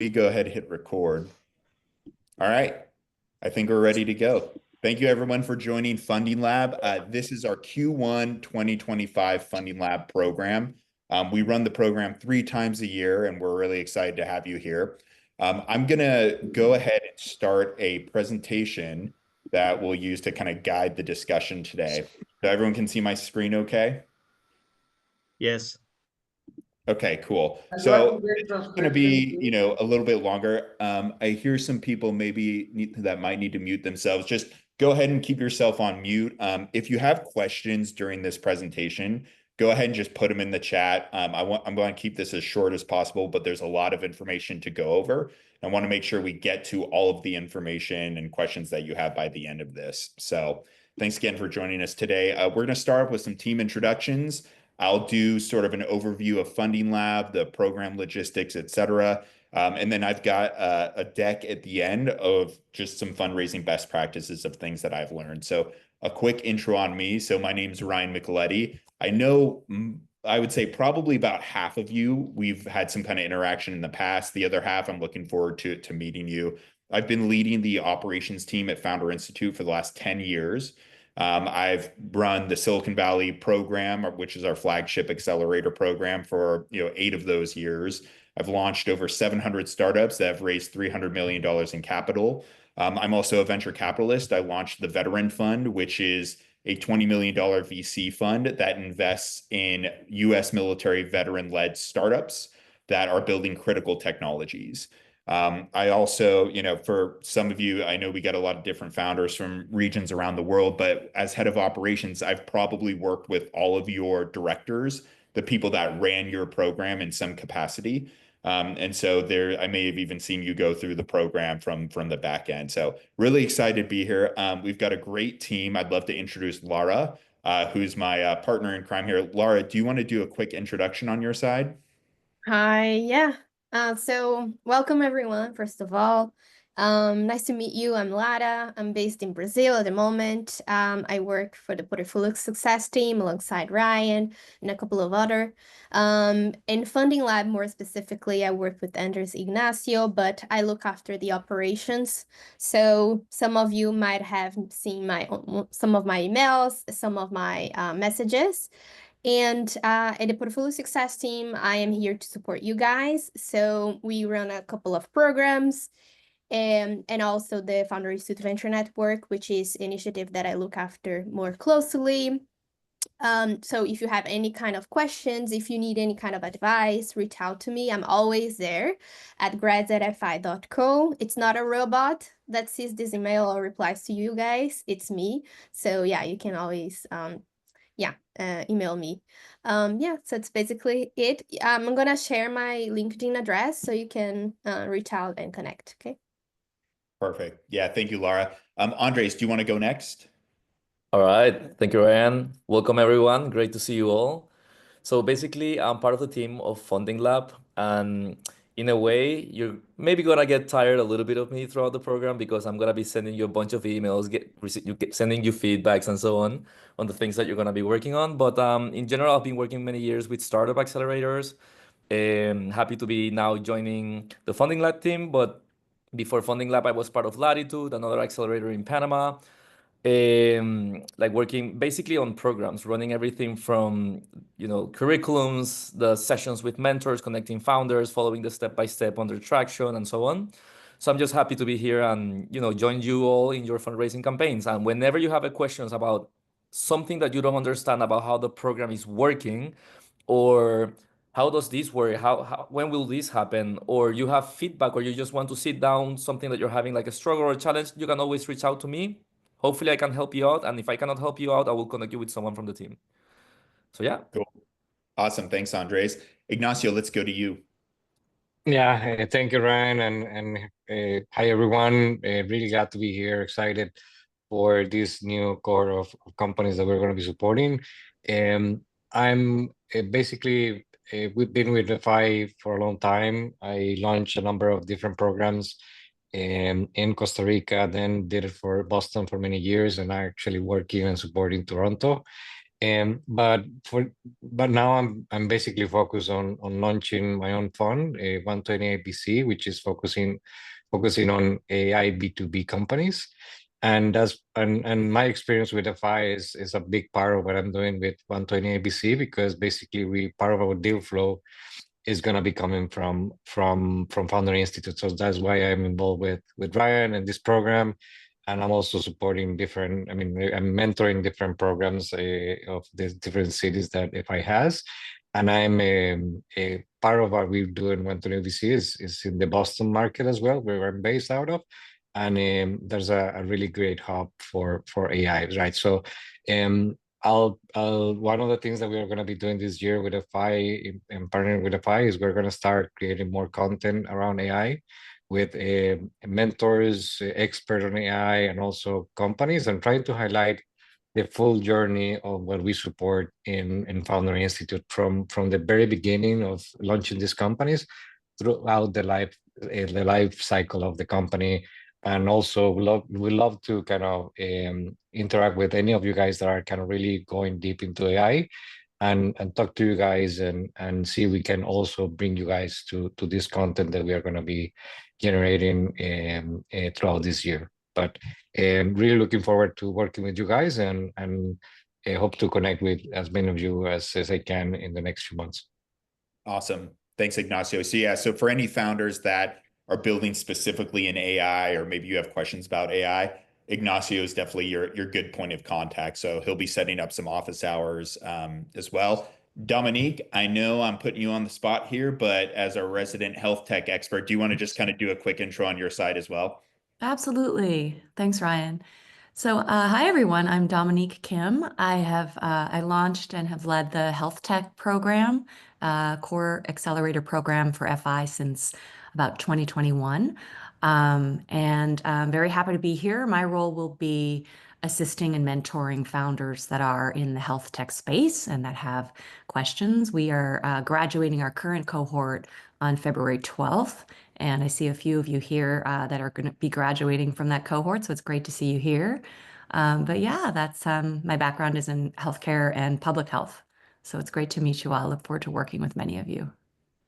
We go ahead and hit record. All right. I think we're ready to go. Thank you everyone for joining Funding Lab. This is our Q1 2025 Funding Lab program. We run the program 3 times a year, and we're really excited to have you here. I'm going to go ahead and start a presentation that we'll use to kind of guide the discussion today. So everyone can see my screen okay? Yes. Okay, cool. And what So to get it's going to subscription be, to? a little bit longer. I hear some people that might need to mute themselves. Just go ahead and keep yourself on mute. If you have questions during this presentation, go ahead and just put them in the chat. I'm going to keep this as short as possible, but there's a lot of information to go over. I want to make sure we get to all of the information and questions that you have by the end of this. So thanks again for joining us today. We're going to start with some team introductions. I'll do sort of an overview of Funding Lab, the program logistics, et cetera. And then I've got a deck at the end of just some fundraising best practices of things that I've learned. So a quick intro on me. So my name's Ryan Micheletti. I know I would say probably about half of you, we've had some kind of interaction in the past. The other half, I'm looking forward to meeting you. I've been leading the operations team at Founder Institute for the last 10 years. I've run the Silicon Valley program, which is our flagship accelerator program for 8 of those years. I've launched over 700 startups that have raised $300 million in capital. I'm also a venture capitalist. I launched the Veteran Fund, which is a $20 million VC fund that invests in U.S. military veteran-led startups that are building critical technologies. I also, for some of you, I know we get a lot of different founders from regions around the world, but as head of operations, I've probably worked with all of your directors, the people that ran your program in some capacity. And so there, I may have even seen you go through the program from the back end. So really excited to be here. We've got a great team. I'd love to introduce Laura, who's my partner in crime here. Laura, do you want to do a quick introduction on your side? Hi, yeah. So welcome everyone, first of all. Nice to meet you. I'm Lara. I'm based in Brazil at the moment. I work for the Portfolio Success team alongside Ryan and a couple of other. In Funding Lab, more specifically, I work with Andres Ignacio, but I look after the operations. So some of you might have seen some of my emails, some of my messages. And at the Portfolio Success team, I am here to support you guys. So we run a couple of programs and also the Founder Institute Venture Network, which is an initiative that I look after more closely. So if you have any kind of questions, if you need any kind of advice, reach out to me. I'm always there at grads@fi.co. It's not a robot that sees this email or replies to you guys. It's me. So yeah, you can always email me. So that's basically it. I'm gonna share my LinkedIn address so you can reach out and connect. Okay. Perfect. Yeah, thank you, Laura. Andres, do you want to go next? All right. Thank you, Ryan. Welcome, everyone. Great to see you all. So basically, I'm part of the team of Funding Lab. And in a way, you're maybe going to get tired a little bit of me throughout the program because I'm going to be sending you a bunch of emails, sending you feedbacks and so on the things that you're going to be working on. But in general, I've been working many years with startup accelerators. Happy to be now joining the Funding Lab team. But before Funding Lab, I was part of Latitude, another accelerator in Panama, like working basically on programs, running everything from curriculums, the sessions with mentors, connecting founders, following the step-by-step under traction, and so on. So I'm just happy to be here and join you all in your fundraising campaigns. And whenever you have questions about something that you don't understand about how the program is working, or how does this work, when will this happen, or you have feedback, or you just want to sit down something that you're having like a struggle or a challenge, you can always reach out to me. Hopefully I can help you out. And if I cannot help you out, I will connect you with someone from the team. So yeah. Cool. Awesome. Thanks, Andres. Ignacio, let's go to you. Yeah, thank you, Ryan, and hi everyone. Really glad to be here. Excited for this new core of companies that we're going to be supporting. I'm basically we've been with the FI for a long time. I launched a number of different programs in Costa Rica, then did it for Boston for many years, and I actually work here and support in Toronto. But now I'm basically focused on launching my own fund, 128 BC, which is focusing on AI B2B companies. And my experience with FI is a big part of what I'm doing with 128 BC, because basically part of our deal flow is going to be coming from Founder Institute. So that's why I'm involved with Ryan and this program. And I'm also supporting different, I mean, I'm mentoring different programs of the different cities that FI has. And I'm a part of what we do in 120 VC is in the Boston market as well, where I'm based out of. And there's a really great hub for AI, right? So I'll one of the things that we are going to be doing this year with FI and partnering with FI is we're going to start creating more content around AI with mentors, experts on AI, and also companies, and trying to highlight the full journey of what we support in Founder Institute from the very beginning of launching these companies throughout the life cycle of the company. And also we love to kind of interact with any of you guys that are kind of really going deep into AI and talk to you guys and see if we can also bring you guys to this content that we are going to be generating throughout this year. But really looking forward to working with you guys and hope to connect with as many of you as I can in the next few months. Awesome. Thanks, Ignacio. So yeah, so for any founders that are building specifically in AI, or maybe you have questions about AI, Ignacio is definitely your good point of contact. So he'll be setting up some office hours as well. Dominique, I know I'm putting you on the spot here, but as our resident health tech expert, do you want to just kind of do a quick intro on your side as well? Absolutely. Thanks, Ryan. So, hi everyone. I'm Dominique Kim. I launched and have led the health tech program, core accelerator program for FI since about 2021. And I'm very happy to be here. My role will be assisting and mentoring founders that are in the health tech space and that have questions. We are graduating our current cohort on February 12th. And I see a few of you here that are going to be graduating from that cohort. So it's great to see you here. But yeah, that's my background is in healthcare and public health. So it's great to meet you all. I look forward to working with many of you.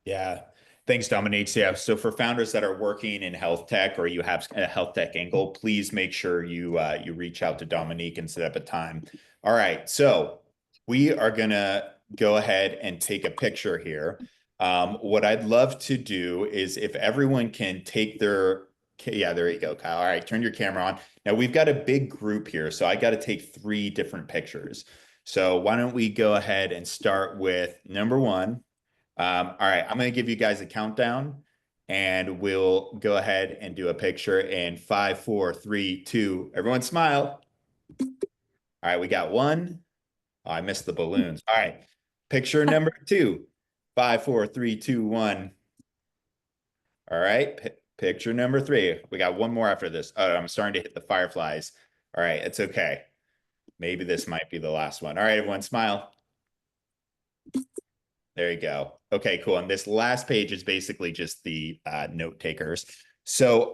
Yeah. Thanks, Dominique. So, yeah, so for founders that are working in health tech or you have a health tech angle, please make sure you reach out to Dominique and set up a time. All right. So we are going to go ahead and take a picture here. What I'd love to do is if everyone can take their, yeah, there you go, Kyle. All right, turn your camera on. Now we've got a big group here, so I got to take 3 different pictures. So why don't we go ahead and start with number 1. All right, I'm going to give you guys a countdown and we'll go ahead and do a picture in 5, 4, 3, 2. Everyone smile. All right, we got 1. Oh, I missed the balloons. All right, picture number 2. 5, 4, 3, 2, 1. All right, picture number 3. We got 1 more after this. Oh, I'm starting to hit the fireflies. All right, it's okay. Maybe this might be the last one. All right, everyone smile. There you go. Okay, cool. And this last page is basically just the note takers. So,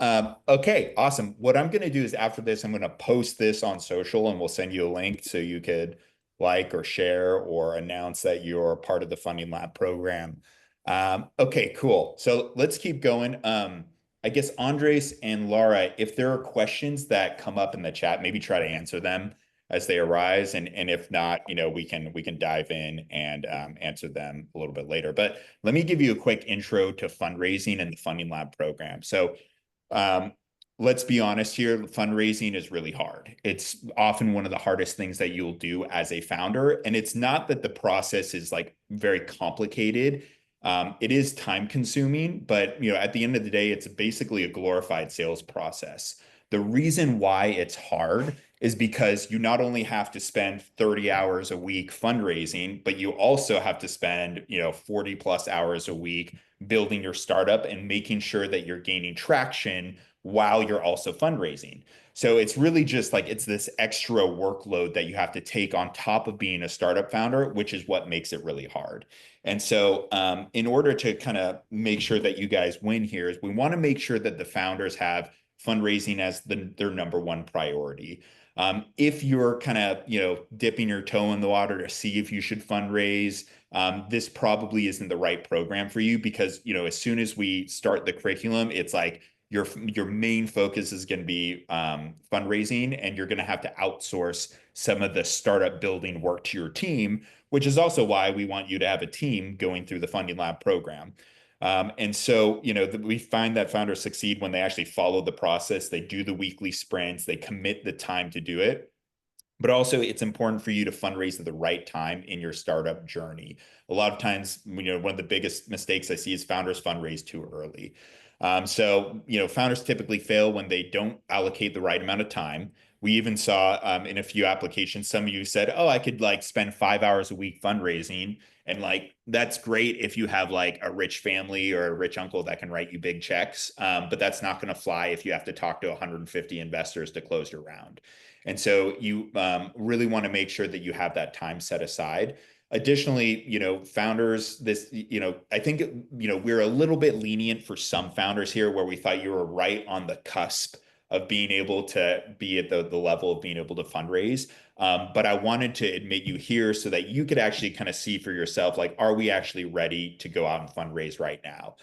okay, awesome. What I'm going to do is after this, I'm going to post this on social and we'll send you a link so you could like or share or announce that you're part of the Funding Lab program. Okay, cool. So let's keep going. I guess Andres and Laura, if there are questions that come up in the chat, maybe try to answer them as they arise, and if not, you know, we can dive in and answer them a little bit later. But let me give you a quick intro to fundraising and the Funding Lab program. So let's be honest here, fundraising is really hard. It's often one of the hardest things that you'll do as a founder, and it's not that the process is like very complicated. It is time consuming, but you know, at the end of the day, it's basically a glorified sales process. The reason why it's hard is because you not only have to spend 30 hours a week fundraising, but you also have to spend, you know, 40 plus hours a week building your startup and making sure that you're gaining traction while you're also fundraising. So it's really just like, it's this extra workload that you have to take on top of being a startup founder, which is what makes it really hard. And so in order to kind of make sure that you guys win here is we want to make sure that the founders have fundraising as their number 1 priority. If you're kind of, dipping your toe in the water to see if you should fundraise, this probably isn't the right program for you because, as soon as we start the curriculum, it's like your main focus is going to be fundraising, and you're going to have to outsource some of the startup building work to your team, which is also why we want you to have a team going through the Funding Lab program. And so, we find that founders succeed when they actually follow the process, they do the weekly sprints, they commit the time to do it. But also, it's important for you to fundraise at the right time in your startup journey. A lot of times, one of the biggest mistakes I see is founders fundraise too early. Founders typically fail when they don't allocate the right amount of time. We even saw in a few applications, some of you said, oh, I could spend 5 hours a week fundraising. And that's great if you have a rich family or a rich uncle that can write you big checks. But that's not going to fly if you have to talk to 150 investors to close your round. And so you really want to make sure that you have that time set aside. Additionally, founders, I think, we're a little bit lenient for some founders here where we thought you were right on the cusp of being able to be at the level of being able to fundraise. But I wanted to admit you here so that you could actually kind of see for yourself, are we actually ready to go out and fundraise right now?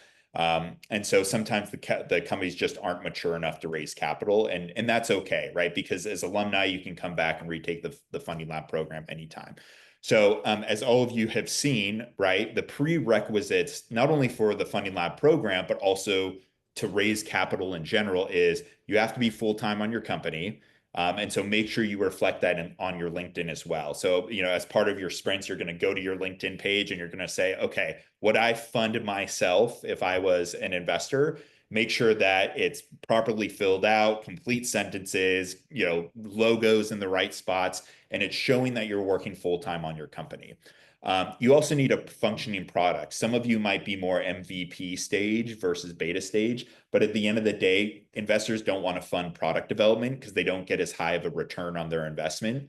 And so sometimes the companies just aren't mature enough to raise capital, and that's okay, right? Because as alumni, you can come back and retake the Funding Lab program anytime. So as all of you have seen, right, the prerequisites, not only for the Funding Lab program, but also to raise capital in general, is you have to be full-time on your company. And so make sure you reflect that on your LinkedIn as well. So, as part of your sprints, you're going to go to your LinkedIn page and you're going to say, okay, would I fund myself if I was an investor? Make sure that it's properly filled out, complete sentences, logos in the right spots, and it's showing that you're working full-time on your company. You also need a functioning product. Some of you might be more MVP stage versus beta stage, but at the end of the day, investors don't want to fund product development because they don't get as high of a return on their investment.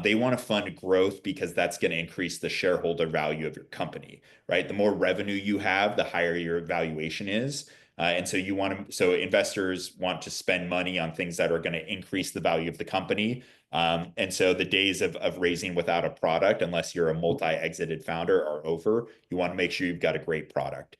They want to fund growth because that's going to increase the shareholder value of your company, right? The more revenue you have, the higher your valuation is. And so investors want to spend money on things that are going to increase the value of the company. And so the days of raising without a product, unless you're a multi-exited founder, are over. You want to make sure you've got a great product.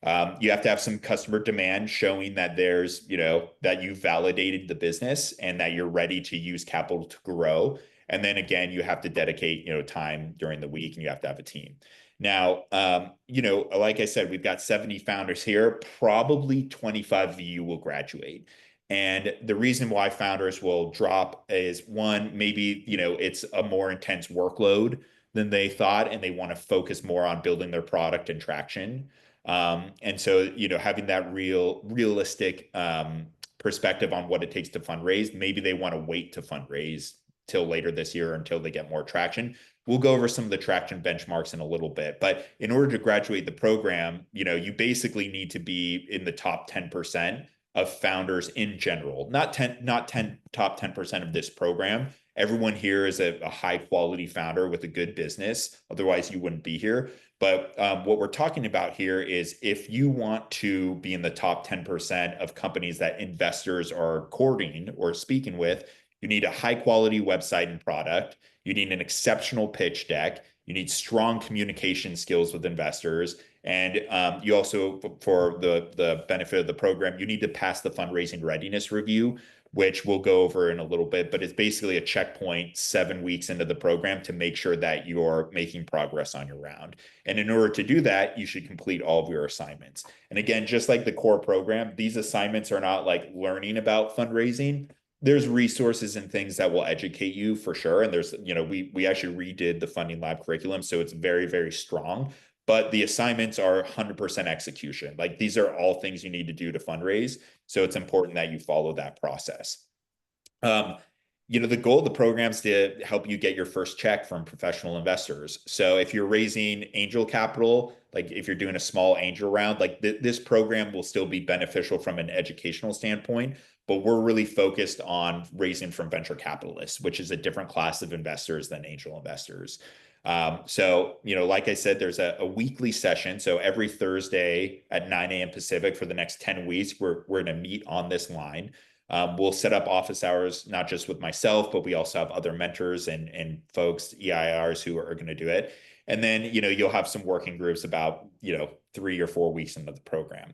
You have to have some customer demand showing that that you validated the business and that you're ready to use capital to grow. And then again, you have to dedicate, time during the week, and you have to have a team. Now, like I said, we've got 70 founders here. Probably 25 of you will graduate. And the reason why founders will drop is, one, maybe, it's a more intense workload than they thought, and they want to focus more on building their product and traction. And so, having that realistic perspective on what it takes to fundraise, maybe they want to wait to fundraise till later this year until they get more traction. We'll go over some of the traction benchmarks in a little bit, but in order to graduate the program, you basically need to be in the top 10% of founders in general, not top 10% of this program. Everyone here is a high quality founder with a good business. Otherwise, you wouldn't be here. But what we're talking about here is if you want to be in the top 10% of companies that investors are courting or speaking with, you need a high quality website and product. You need an exceptional pitch deck. You need strong communication skills with investors. And you also, for the benefit of the program, you need to pass the fundraising readiness review, which we'll go over in a little bit, but it's basically a checkpoint 7 weeks into the program to make sure that you're making progress on your round. And in order to do that, you should complete all of your assignments. And again, just like the core program, these assignments are not like learning about fundraising. There's resources and things that will educate you for sure. And there's, we actually redid the Funding Lab curriculum, so it's very, very strong. But the assignments are 100% execution. These are all things you need to do to fundraise. So it's important that you follow that process. The goal of the program is to help you get your first check from professional investors. So if you're raising angel capital, if you're doing a small angel round, this program will still be beneficial from an educational standpoint, but we're really focused on raising from venture capitalists, which is a different class of investors than angel investors. Like I said, there's a weekly session. So every Thursday at 9 a.m. Pacific for the next 10 weeks, we're going to meet on this line. We'll set up office hours, not just with myself, but we also have other mentors and folks, EIRs, who are going to do it. And then, you'll have some working groups about, 3 or 4 weeks into the program.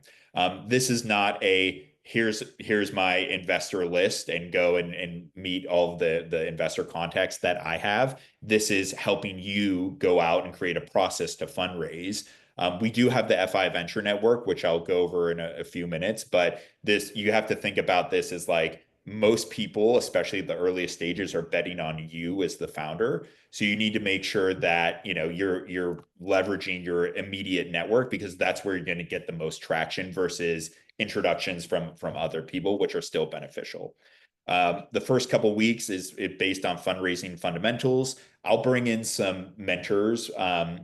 This is not a here's my investor list and go and meet all of the investor contacts that I have. This is helping you go out and create a process to fundraise. We do have the FI Venture Network, which I'll go over in a few minutes, but you have to think about this as like most people, especially the earliest stages, are betting on you as the founder. So you need to make sure that you're leveraging your immediate network, because that's where you're going to get the most traction versus introductions from other people, which are still beneficial. The first couple of weeks is based on fundraising fundamentals. I'll bring in some mentors,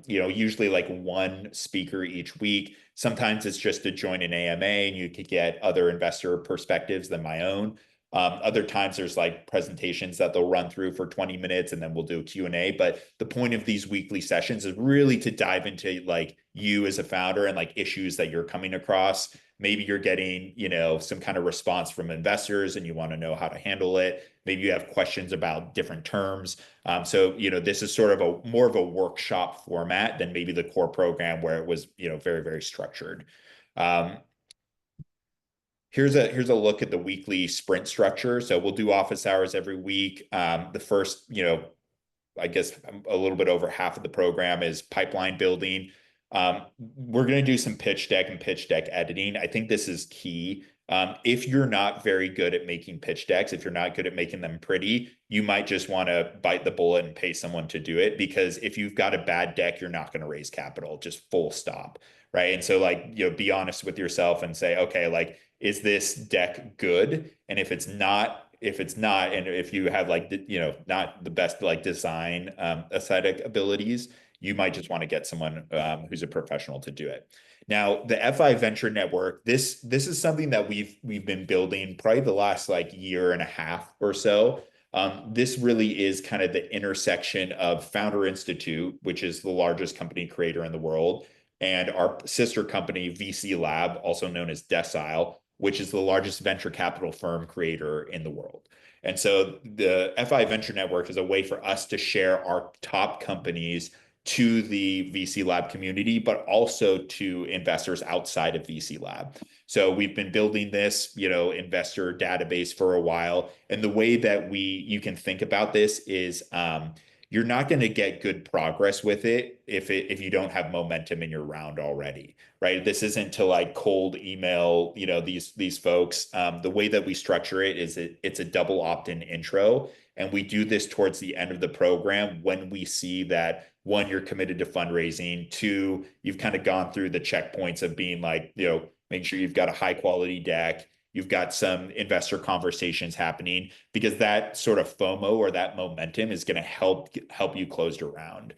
usually like one speaker each week. Sometimes it's just to join an AMA and you could get other investor perspectives than my own. Other times there's like presentations that they'll run through for 20 minutes and then we'll do a Q&A. But the point of these weekly sessions is really to dive into like you as a founder and like issues that you're coming across. Maybe you're getting, some kind of response from investors and you want to know how to handle it. Maybe you have questions about different terms. So this is sort of more of a workshop format than maybe the core program where it was, very, very structured. Here's a look at the weekly sprint structure. So we'll do office hours every week. The first, I guess a little bit over half of the program is pipeline building. We're going to do some pitch deck and pitch deck editing. I think this is key. If you're not very good at making pitch decks, if you're not good at making them pretty, you might just want to bite the bullet and pay someone to do it, because if you've got a bad deck, you're not going to raise capital, just full stop. Right. And so like, be honest with yourself and say, okay, like, is this deck good? And if it's not, and if you have like, not the best like design aesthetic abilities, you might just want to get someone who's a professional to do it. Now, the FI Venture Network, this is something that we've been building probably the last like year and a half or so. This really is kind of the intersection of Founder Institute, which is the largest company creator in the world, and our sister company, VC Lab, also known as Decile, which is the largest venture capital firm creator in the world. And so the FI Venture Network is a way for us to share our top companies to the VC Lab community, but also to investors outside of VC Lab. So we've been building this, investor database for a while. And the way that you can think about this is you're not going to get good progress with it if you don't have momentum in your round already, right? This isn't to like cold email, these folks. The way that we structure it is it's a double opt-in intro. And we do this towards the end of the program when we see that, one, you're committed to fundraising, two, you've kind of gone through the checkpoints of being like, make sure you've got a high quality deck, you've got some investor conversations happening, because that sort of FOMO or that momentum is going to help you close your round.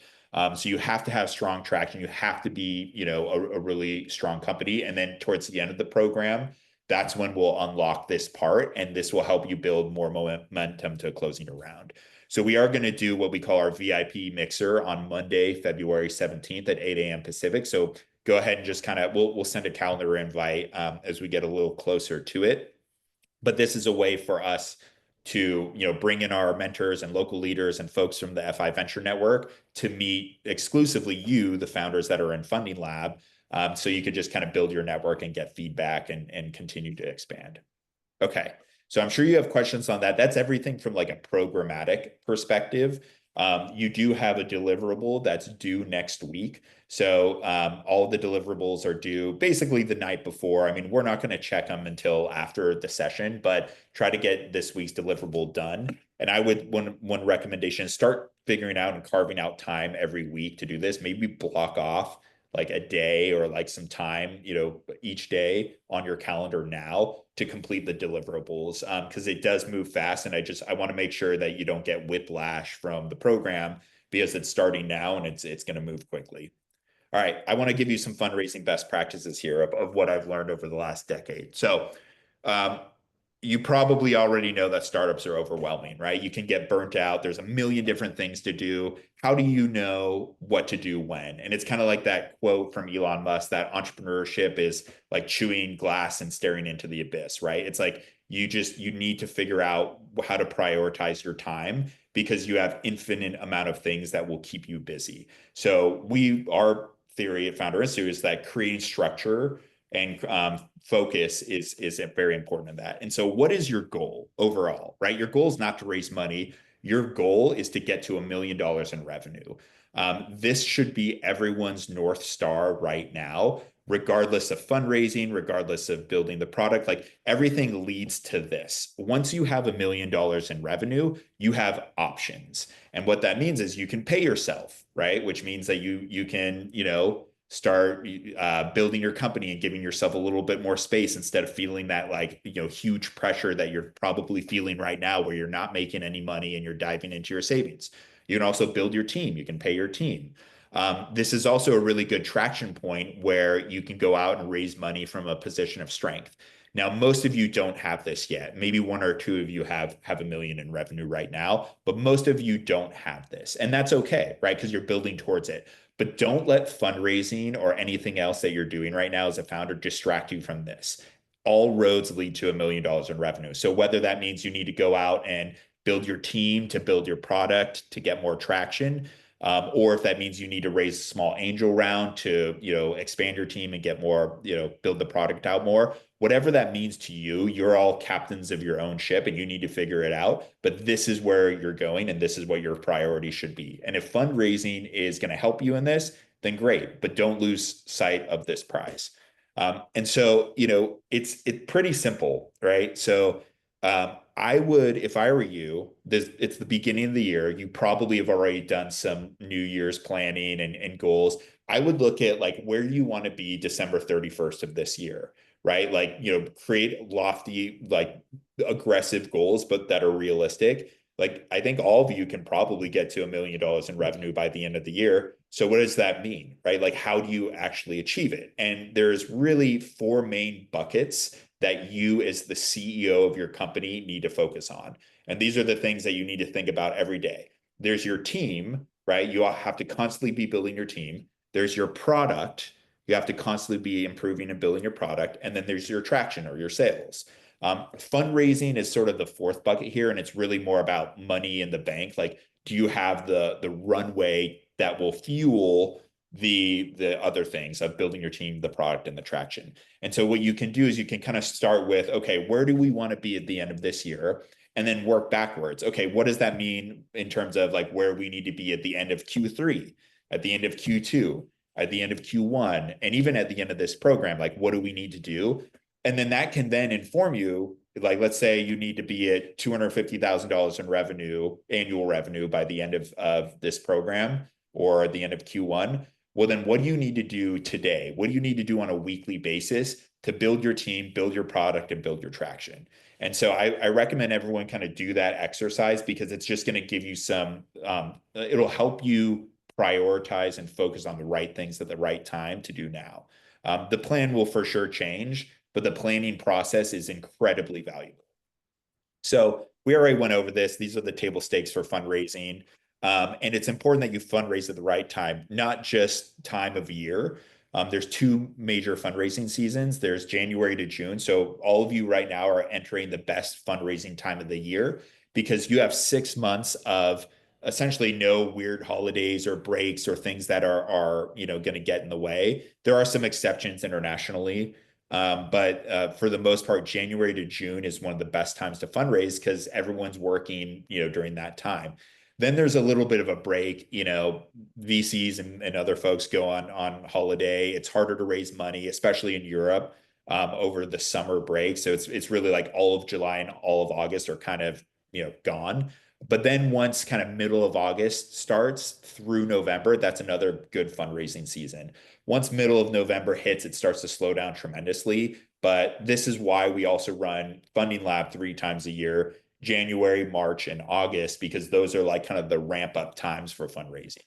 So you have to have strong traction. You have to be, a really strong company. And then towards the end of the program, that's when we'll unlock this part, and this will help you build more momentum to closing your round. So we are going to do what we call our VIP mixer on Monday, February 17th at 8 a.m. Pacific. So go ahead and just kind of, we'll send a calendar invite as we get a little closer to it. But this is a way for us to, bring in our mentors and local leaders and folks from the FI Venture Network to meet exclusively you, the founders that are in Funding Lab. So you could just kind of build your network and get feedback and continue to expand. Okay. So I'm sure you have questions on that. That's everything from like a programmatic perspective. You do have a deliverable that's due next week. So all of the deliverables are due basically the night before. I mean, we're not going to check them until after the session, but try to get this week's deliverable done. And I would, one recommendation, start figuring out and carving out time every week to do this. Maybe block off like a day or like some time, each day on your calendar now to complete the deliverables, because it does move fast. And I want to make sure that you don't get whiplash from the program, because it's starting now and it's going to move quickly. All right, I want to give you some fundraising best practices here of what I've learned over the last decade. So, you probably already know that startups are overwhelming, right? You can get burnt out. There's a million different things to do. How do you know what to do when? And it's kind of like that quote from Elon Musk that entrepreneurship is like chewing glass and staring into the abyss, right? It's like you need to figure out how to prioritize your time because you have infinite amount of things that will keep you busy. So our theory at Founder Institute is that creating structure and focus is very important in that. And so what is your goal overall, right? Your goal is not to raise money. Your goal is to get to $1 million in revenue. This should be everyone's North Star right now, regardless of fundraising, regardless of building the product. Like everything leads to this. Once you have $1 million in revenue, you have options. And what that means is you can pay yourself, right? Which means that you can, start building your company and giving yourself a little bit more space instead of feeling that like, huge pressure that you're probably feeling right now where you're not making any money and you're diving into your savings. You can also build your team. You can pay your team. This is also a really good traction point where you can go out and raise money from a position of strength. Now, most of you don't have this yet. Maybe one or two of you have $1 million in revenue right now, but most of you don't have this. And that's okay, right? Because you're building towards it. But don't let fundraising or anything else that you're doing right now as a founder distract you from this. All roads lead to $1 million in revenue. So whether that means you need to go out and build your team to build your product to get more traction, or if that means you need to raise a small angel round to, expand your team and get more, build the product out more, whatever that means to you, you're all captains of your own ship and you need to figure it out. But this is where you're going and this is what your priority should be. And if fundraising is going to help you in this, then great, but don't lose sight of this prize. And so, it's pretty simple, right? So I would, if I were you, it's the beginning of the year. You probably have already done some New Year's planning and goals. I would look at like where you want to be December 31st of this year, right? Like, create lofty, like aggressive goals, but that are realistic. Like, I think all of you can probably get to $1 million in revenue by the end of the year. So what does that mean, right? Like, how do you actually achieve it? And there's really 4 main buckets that you as the CEO of your company need to focus on. And these are the things that you need to think about every day. There's your team, right? You have to constantly be building your team. There's your product. You have to constantly be improving and building your product. And then there's your traction or your sales. Fundraising is sort of the 4th bucket here. And it's really more about money in the bank. Like, do you have the runway that will fuel the other things of building your team, the product, and the traction? And so what you can do is you can kind of start with, okay, where do we want to be at the end of this year? And then work backwards. Okay, what does that mean in terms of like where we need to be at the end of Q3, at the end of Q2, at the end of Q1, and even at the end of this program? Like, what do we need to do? And then that can then inform you, like, let's say you need to be at $250,000 in revenue, annual revenue by the end of this program or at the end of Q1. Well, then what do you need to do today? What do you need to do on a weekly basis to build your team, build your product, and build your traction? And so I recommend everyone kind of do that exercise because it's just going to give you some, it'll help you prioritize and focus on the right things at the right time to do now. The plan will for sure change, but the planning process is incredibly valuable. So we already went over this. These are the table stakes for fundraising. And it's important that you fundraise at the right time, not just time of year. There's 2 major fundraising seasons. There's January to June. So all of you right now are entering the best fundraising time of the year because you have 6 months of essentially no weird holidays or breaks or things that are going to get in the way. There are some exceptions internationally. But for the most part, January to June is one of the best times to fundraise because everyone's working, during that time. Then there's a little bit of a break, VCs and other folks go on holiday. It's harder to raise money, especially in Europe, over the summer break. So it's really like all of July and all of August are kind of, gone. But then once kind of middle of August starts through November, that's another good fundraising season. Once middle of November hits, it starts to slow down tremendously. But this is why we also run Funding Lab 3 times a year, January, March, and August, because those are like kind of the ramp up times for fundraising.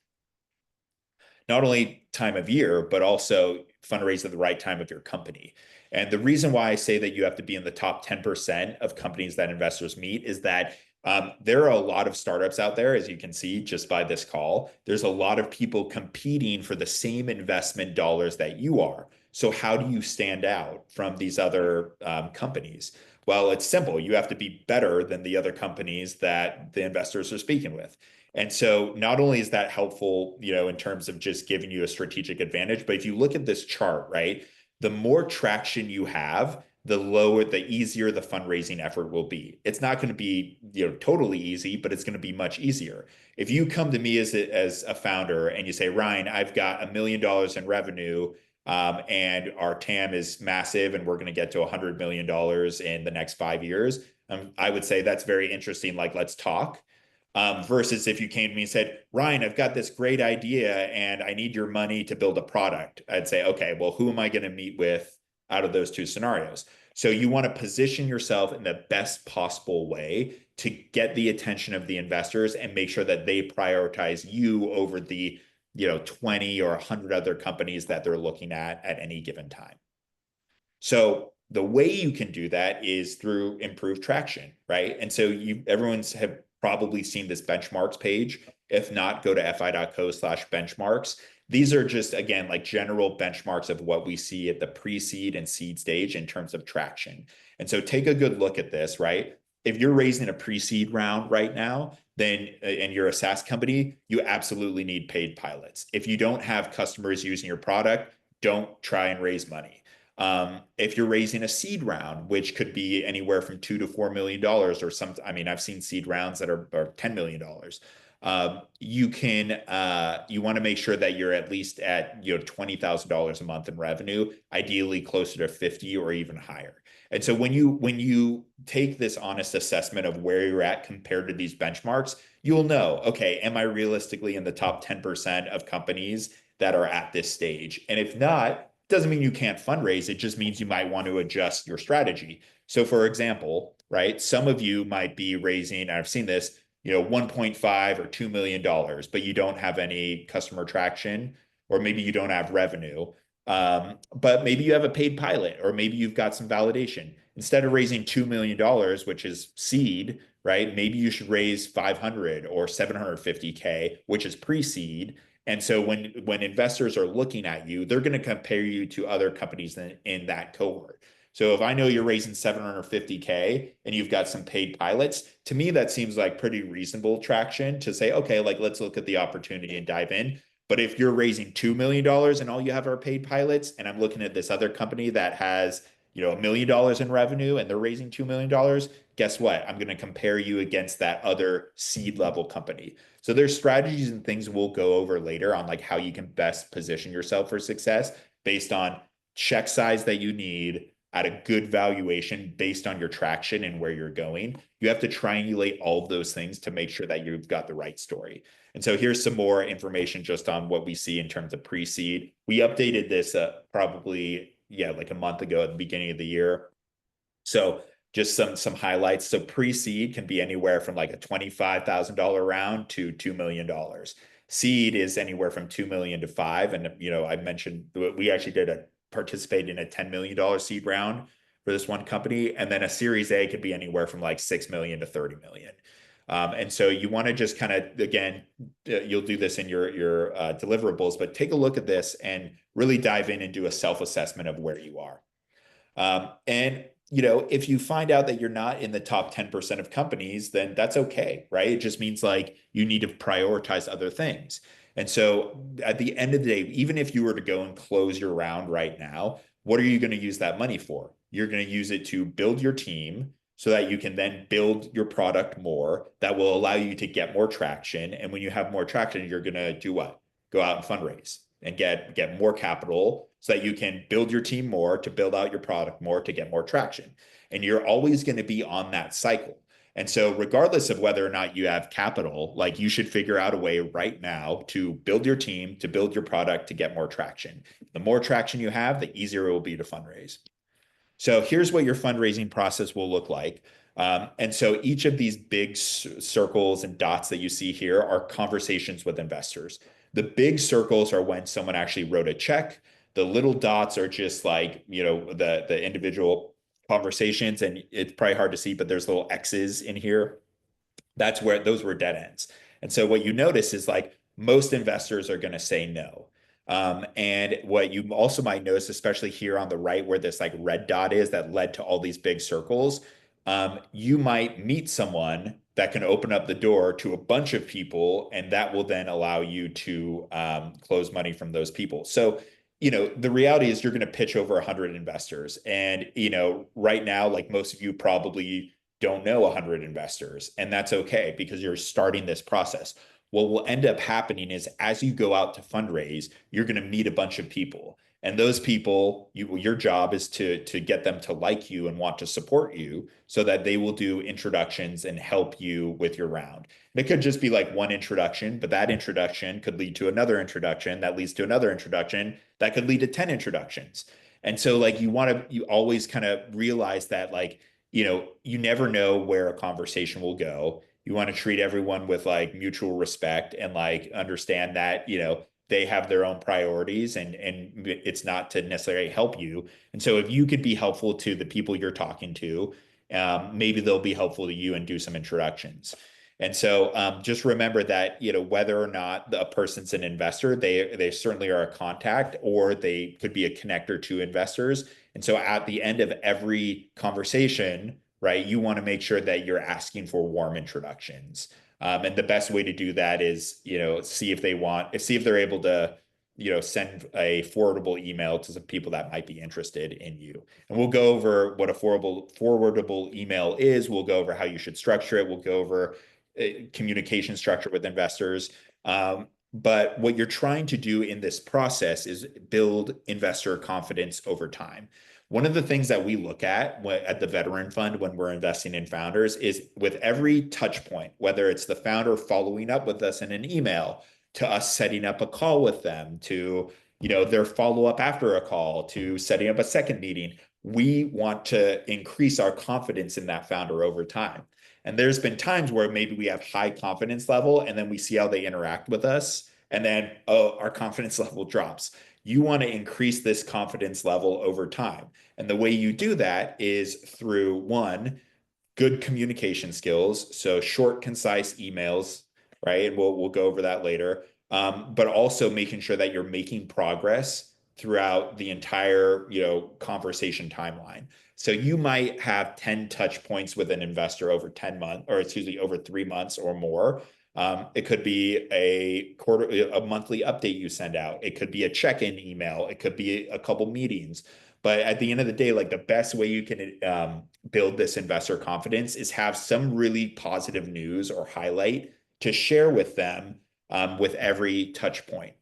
Not only time of year, but also fundraise at the right time of your company. And the reason why I say that you have to be in the top 10% of companies that investors meet is that there are a lot of startups out there, as you can see just by this call. There's a lot of people competing for the same investment dollars that you are. So how do you stand out from these other companies? Well, it's simple. You have to be better than the other companies that the investors are speaking with. And so not only is that helpful, in terms of just giving you a strategic advantage, but if you look at this chart, right, the more traction you have, the easier the fundraising effort will be. It's not going to be, totally easy, but it's going to be much easier. If you come to me as a founder and you say, Ryan, I've got $1 million in revenue, and our TAM is massive, and we're going to get to $100 million in the next 5 years, I would say that's very interesting. Like, let's talk. Versus if you came to me and said, Ryan, I've got this great idea and I need your money to build a product. I'd say, okay, well, who am I going to meet with out of those two scenarios? So you want to position yourself in the best possible way to get the attention of the investors and make sure that they prioritize you over the 20 or 100 other companies that they're looking at any given time. So the way you can do that is through improved traction, right? And so everyone's have probably seen this benchmarks page. If not, go to fi.co/benchmarks. These are just, again, like general benchmarks of what we see at the pre-seed and seed stage in terms of traction. And so take a good look at this, right? If you're raising a pre-seed round right now, then, and you're a SaaS company, you absolutely need paid pilots. If you don't have customers using your product, don't try and raise money. If you're raising a seed round, which could be anywhere from $2 to $4 million, or I've seen seed rounds that are $10 million. You want to make sure that you're at least at $20,000 a month in revenue, ideally closer to 50 or even higher. And so when you take this honest assessment of where you're at compared to these benchmarks, you'll know, okay, am I realistically in the top 10% of companies that are at this stage? And if not, doesn't mean you can't fundraise. It just means you might want to adjust your strategy. So for example, right, some of you might be raising, and I've seen this, 1.5 or $2 million, but you don't have any customer traction, or maybe you don't have revenue. But maybe you have a paid pilot, or maybe you've got some validation. Instead of raising $2 million, which is seed, right? Maybe you should raise 500 or 750K, which is pre-seed. And so when investors are looking at you, they're going to compare you to other companies in that cohort. So if I know you're raising 750K and you've got some paid pilots, to me, that seems like pretty reasonable traction to say, okay, like, let's look at the opportunity and dive in. But if you're raising $2 million and all you have are paid pilots, and I'm looking at this other company that has, $1 million in revenue and they're raising $2 million, guess what? I'm going to compare you against that other seed level company. So there's strategies and things we'll go over later on, like how you can best position yourself for success based on check size that you need at a good valuation based on your traction and where you're going. You have to triangulate all of those things to make sure that you've got the right story. And so here's some more information just on what we see in terms of pre-seed. We updated this probably, like a month ago at the beginning of the year. So just some highlights. So pre-seed can be anywhere from like a $25,000 round to $2 million. Seed is anywhere from 2 million to 5. And, I mentioned we actually participate in a $10 million seed round for this one company. And then a Series A could be anywhere from like 6 million to 30 million. And so you want to just kind of, again, you'll do this in your deliverables, but take a look at this and really dive in and do a self-assessment of where you are. And if you find out that you're not in the top 10% of companies, then that's okay, right? It just means like you need to prioritize other things. And so at the end of the day, even if you were to go and close your round right now, what are you going to use that money for? You're going to use it to build your team so that you can then build your product more. That will allow you to get more traction. And when you have more traction, you're going to do what? Go out and fundraise and get more capital so that you can build your team more, to build out your product more, to get more traction. And you're always going to be on that cycle. And so regardless of whether or not you have capital, like, you should figure out a way right now to build your team, to build your product, to get more traction. The more traction you have, the easier it will be to fundraise. So here's what your fundraising process will look like. And so each of these big circles and dots that you see here are conversations with investors. The big circles are when someone actually wrote a check. The little dots are just like, the individual conversations, and it's probably hard to see, but there's little X's in here. That's where those were dead ends. And so what you notice is like most investors are going to say no. And what you also might notice, especially here on the right, where this like red dot is that led to all these big circles, you might meet someone that can open up the door to a bunch of people, and that will then allow you to close money from those people. So, the reality is you're going to pitch over 100 investors. And, right now, like most of you probably don't know 100 investors, and that's okay because you're starting this process. What will end up happening is as you go out to fundraise, you're going to meet a bunch of people. And those people, your job is to get them to like you and want to support you so that they will do introductions and help you with your round. And it could just be like one introduction, but that introduction could lead to another introduction that leads to another introduction that could lead to 10 introductions. And so like you always kind of realize that like, you never know where a conversation will go. You want to treat everyone with like mutual respect and like understand that, they have their own priorities, and it's not to necessarily help you. And so if you could be helpful to the people you're talking to, maybe they'll be helpful to you and do some introductions. And so just remember that, whether or not a person's an investor, they certainly are a contact, or they could be a connector to investors. And so at the end of every conversation, right, you want to make sure that you're asking for warm introductions. And the best way to do that is, see if they're able to, send a forwardable email to some people that might be interested in you. And we'll go over what a forwardable email is. We'll go over how you should structure it. We'll go over communication structure with investors. But what you're trying to do in this process is build investor confidence over time. One of the things that we look at the Veteran Fund when we're investing in founders is with every touch point, whether it's the founder following up with us in an email, to us setting up a call with them, to their follow-up after a call, to setting up a second meeting, we want to increase our confidence in that founder over time. And there's been times where maybe we have high confidence level, and then we see how they interact with us, and then our confidence level drops. You want to increase this confidence level over time. And the way you do that is through, one, good communication skills. So short, concise emails, right? And we'll go over that later. But also making sure that you're making progress throughout the entire, conversation timeline. So you might have 10 touch points with an investor over 10 months, or over 3 months or more. It could be a monthly update you send out. It could be a check-in email. It could be a couple meetings. But at the end of the day, like the best way you can build this investor confidence is have some really positive news or highlight to share with them with every touch point.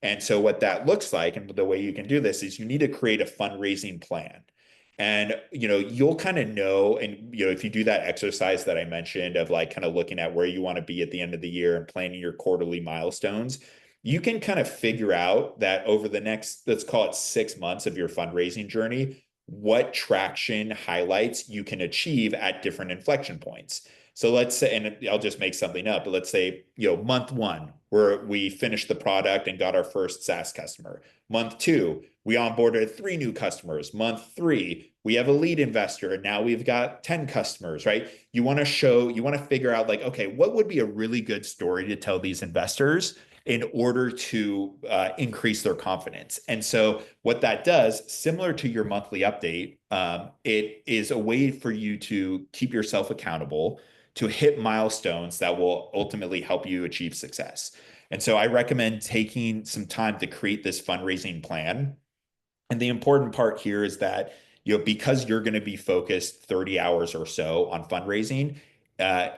And so what that looks like, and the way you can do this, is you need to create a fundraising plan. And, you'll kind of know, and, if you do that exercise that I mentioned of like kind of looking at where you want to be at the end of the year and planning your quarterly milestones, you can kind of figure out that over the next, let's call it 6 months of your fundraising journey, what traction highlights you can achieve at different inflection points. So let's say, and I'll just make something up, but let's say, month 1, where we finished the product and got our first SaaS customer. Month 2, we onboarded 3 new customers. Month 3, we have a lead investor, and now we've got 10 customers, right? You want to figure out like, okay, what would be a really good story to tell these investors in order to increase their confidence. And so what that does, similar to your monthly update, it is a way for you to keep yourself accountable, to hit milestones that will ultimately help you achieve success. And so I recommend taking some time to create this fundraising plan. And the important part here is that, because you're going to be focused 30 hours or so on fundraising,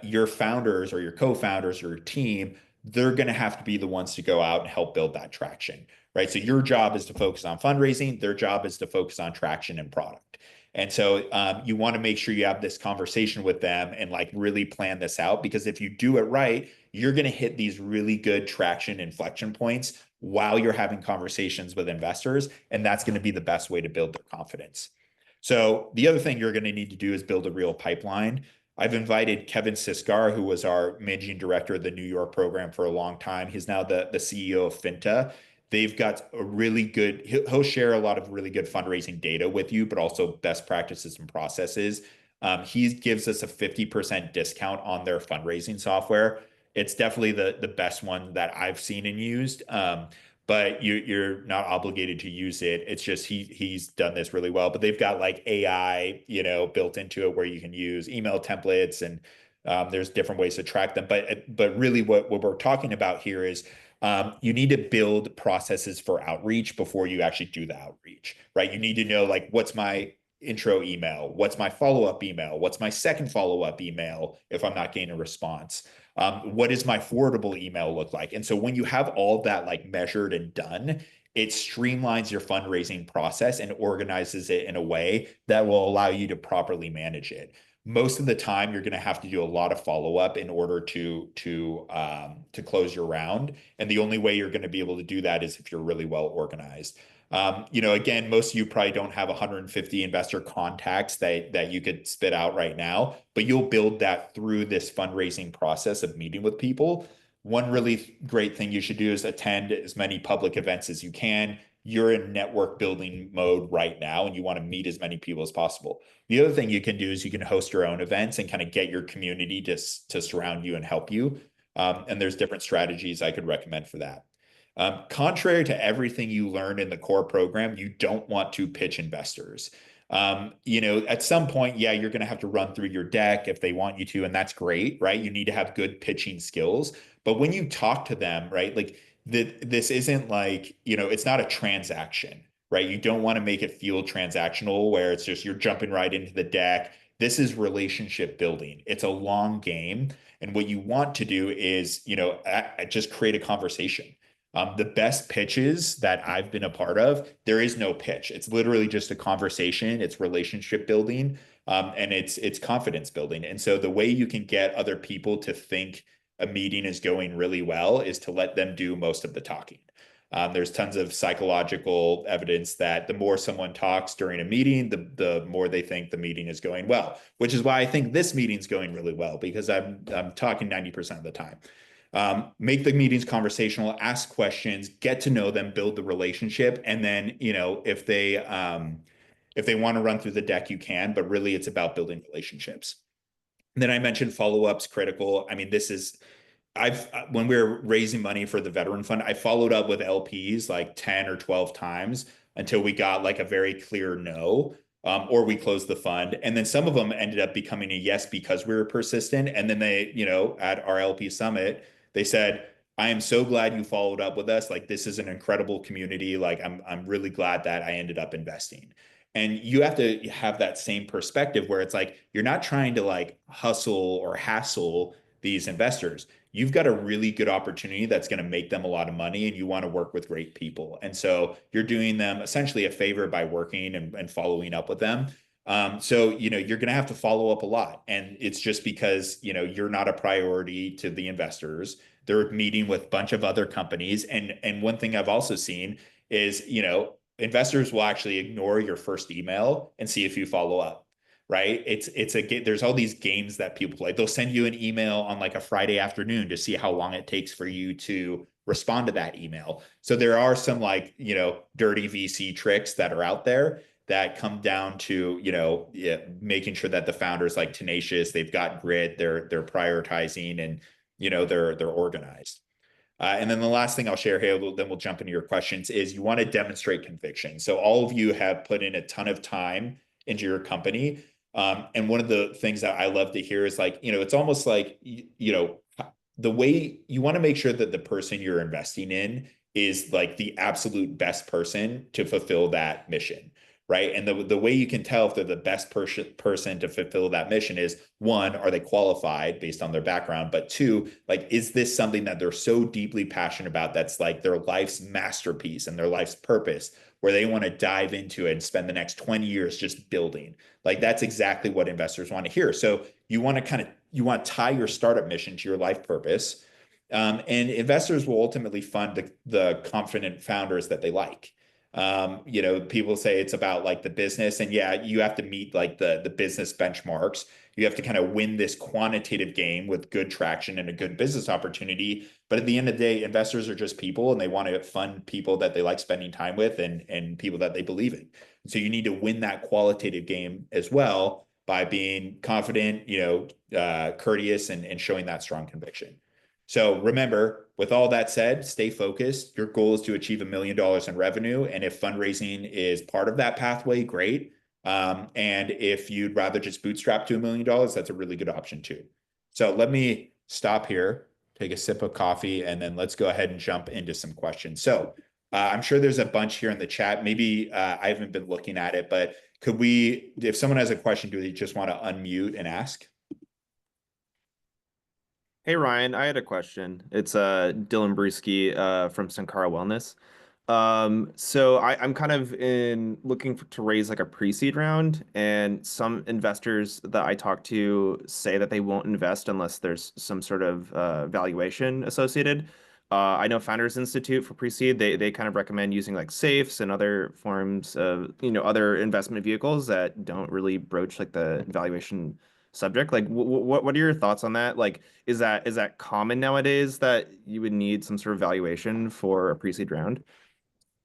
your founders or your co-founders or your team, they're going to have to be the ones to go out and help build that traction, right? So your job is to focus on fundraising. Their job is to focus on traction and product. And so you want to make sure you have this conversation with them and like really plan this out, because if you do it right, you're going to hit these really good traction inflection points while you're having conversations with investors. And that's going to be the best way to build their confidence. So the other thing you're going to need to do is build a real pipeline. I've invited Kevin Siskar, who was our managing director of the New York program for a long time. He's now the CEO of Finta. they've got a really good, he'll share a lot of really good fundraising data with you, but also best practices and processes. He gives us a 50% discount on their fundraising software. It's definitely the best one that I've seen and used. But you're not obligated to use it. It's just he's done this really well. But they've got like AI, built into it where you can use email templates, and there's different ways to track them. But really, what we're talking about here is you need to build processes for outreach before you actually do the outreach, right? You need to know, like, what's my intro email? What's my follow-up email? What's my second follow-up email if I'm not getting a response? What does my forwardable email look like? And so when you have all that like measured and done, it streamlines your fundraising process and organizes it in a way that will allow you to properly manage it. Most of the time, you're going to have to do a lot of follow-up in order to close your round. And the only way you're going to be able to do that is if you're really well organized. Again, most of you probably don't have 150 investor contacts that you could spit out right now, but you'll build that through this fundraising process of meeting with people. One really great thing you should do is attend as many public events as you can. You're in network building mode right now, and you want to meet as many people as possible. The other thing you can do is you can host your own events and kind of get your community to surround you and help you. And there's different strategies I could recommend for that. Contrary to everything you learned in the core program, you don't want to pitch investors. At some point, yeah, you're going to have to run through your deck if they want you to, and that's great, right? You need to have good pitching skills. But when you talk to them, right, like this isn't like, it's not a transaction, right? You don't want to make it feel transactional where it's just you're jumping right into the deck. This is relationship building. It's a long game. And what you want to do is, just create a conversation. The best pitches that I've been a part of, there is no pitch. It's literally just a conversation. It's relationship building, and it's confidence building. And so the way you can get other people to think a meeting is going really well is to let them do most of the talking. There's tons of psychological evidence that the more someone talks during a meeting, the more they think the meeting is going well, which is why I think this meeting's going really well, because I'm talking 90% of the time. Make the meetings conversational, ask questions, get to know them, build the relationship. And then, if they want to run through the deck, you can, but really it's about building relationships. And then I mentioned follow-ups critical. I mean, when we were raising money for the veteran fund, I followed up with LPs like 10 or 12 times until we got like a very clear no, or we closed the fund. And then some of them ended up becoming a yes because we were persistent. And then they, at our LP summit, they said, I am so glad you followed up with us. Like, this is an incredible community. Like, I'm really glad that I ended up investing. And you have to have that same perspective where it's like, you're not trying to like hustle or hassle these investors. You've got a really good opportunity that's going to make them a lot of money, and you want to work with great people. And so you're doing them essentially a favor by working and following up with them. So, you're going to have to follow up a lot. And it's just because, you're not a priority to the investors. They're meeting with a bunch of other companies. And one thing I've also seen is, investors will actually ignore your first email and see if you follow up. Right? There's all these games that people play. They'll send you an email on like a Friday afternoon to see how long it takes for you to respond to that email. So there are some like, dirty VC tricks that are out there that come down to, making sure that the founder's like tenacious, they've got grit, they're prioritizing, and, they're organized. And then the last thing I'll share here, then we'll jump into your questions, is you want to demonstrate conviction. So all of you have put in a ton of time into your company. And one of the things that I love to hear is like, it's almost like, the way you want to make sure that the person you're investing in is like the absolute best person to fulfill that mission, right? And the way you can tell if they're the best person to fulfill that mission is, one, are they qualified based on their background? But two, like, is this something that they're so deeply passionate about that's like their life's masterpiece and their life's purpose, where they want to dive into it and spend the next 20 years just building? Like, that's exactly what investors want to hear. So you want to tie your startup mission to your life purpose. And investors will ultimately fund the confident founders that they like. You know, people say it's about like the business, and yeah, you have to meet like the business benchmarks. You have to kind of win this quantitative game with good traction and a good business opportunity. But at the end of the day, investors are just people, and they want to fund people that they like spending time with, and people that they believe in. So you need to win that qualitative game as well by being confident, you know, courteous, and showing that strong conviction. So remember, with all that said, stay focused. Your goal is to achieve $1 million in revenue. And if fundraising is part of that pathway, great. And if you'd rather just bootstrap to $1 million, that's a really good option too. So let me stop here, take a sip of coffee, and then let's go ahead and jump into some questions. So I'm sure there's a bunch here in the chat. Maybe I haven't been looking at it, but could we, if someone has a question, do they just want to unmute and ask? Hey Ryan, I had a question. It's Dylan Brewski from Sankara Wellness. So I'm kind of to raise like a pre-seed round, and some investors that I talk to say that they won't invest unless there's some sort of valuation associated. I know Founders Institute for pre-seed, they kind of recommend using like safes and other forms of, you know, other investment vehicles that don't really broach like the valuation subject. Like what are your thoughts on that? Like is that common nowadays that you would need some sort of valuation for a pre-seed round?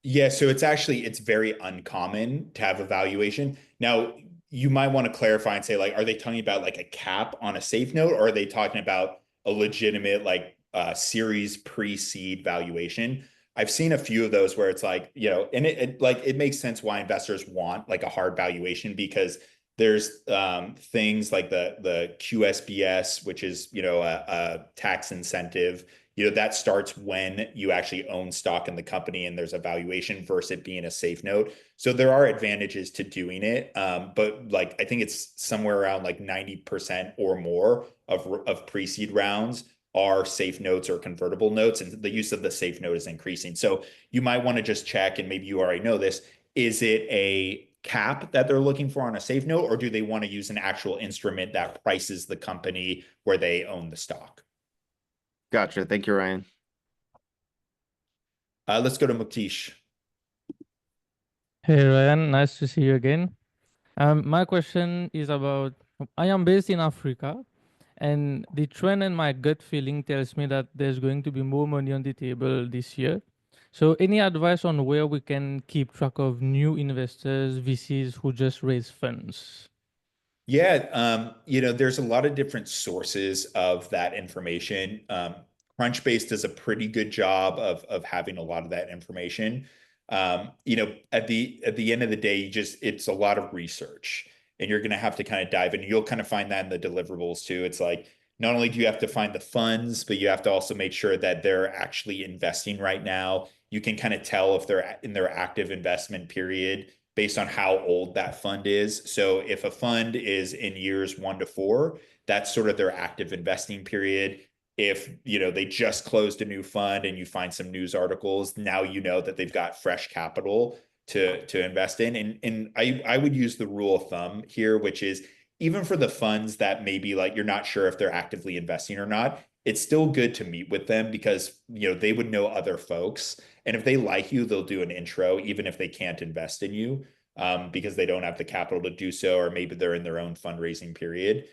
Yeah, so it's very uncommon to have a valuation. Now, you might want to clarify and say, like, are they talking about like a cap on a safe note, or are they talking about a legitimate like series pre-seed valuation? I've seen a few of those where it's like, you know, and it makes sense why investors want like a hard valuation, because there's things like the QSBS, which is, you know, a tax incentive, you know, that starts when you actually own stock in the company and there's a valuation versus it being a safe note. So there are advantages to doing it. But like, I think it's somewhere around like 90% or more of pre-seed rounds are safe notes or convertible notes, and the use of the safe note is increasing. So you might want to just check, and maybe you already know this, is it a cap that they're looking for on a safe note, or do they want to use an actual instrument that prices the company where they own the stock? Gotcha. Thank you, Ryan. Let's go to Muktish. Hey Ryan, nice to see you again. My question is about I am based in Africa, and the trend and my gut feeling tells me that there's going to be more money on the table this year. So, any advice on where we can keep track of new investors, VCs who just raise funds? Yeah, you know, there's a lot of different sources of that information. Crunchbase does a pretty good job of having a lot of that information. You know, at the end of the day, it's a lot of research, and you're going to have to kind of dive in. You'll kind of find that in the deliverables too. It's like not only do you have to find the funds, but you have to also make sure that they're actually investing right now. You can kind of tell if they're in their active investment period based on how old that fund is. So if a fund is in years 1 to 4, that's sort of their active investing period. If, you know, they just closed a new fund and you find some news articles, now you know that they've got fresh capital to invest in. And I would use the rule of thumb here, which is even for the funds that maybe like you're not sure if they're actively investing or not, it's still good to meet with them, because, you know, they would know other folks. And if they like you, they'll do an intro, even if they can't invest in you, because they don't have the capital to do so, or maybe they're in their own fundraising period.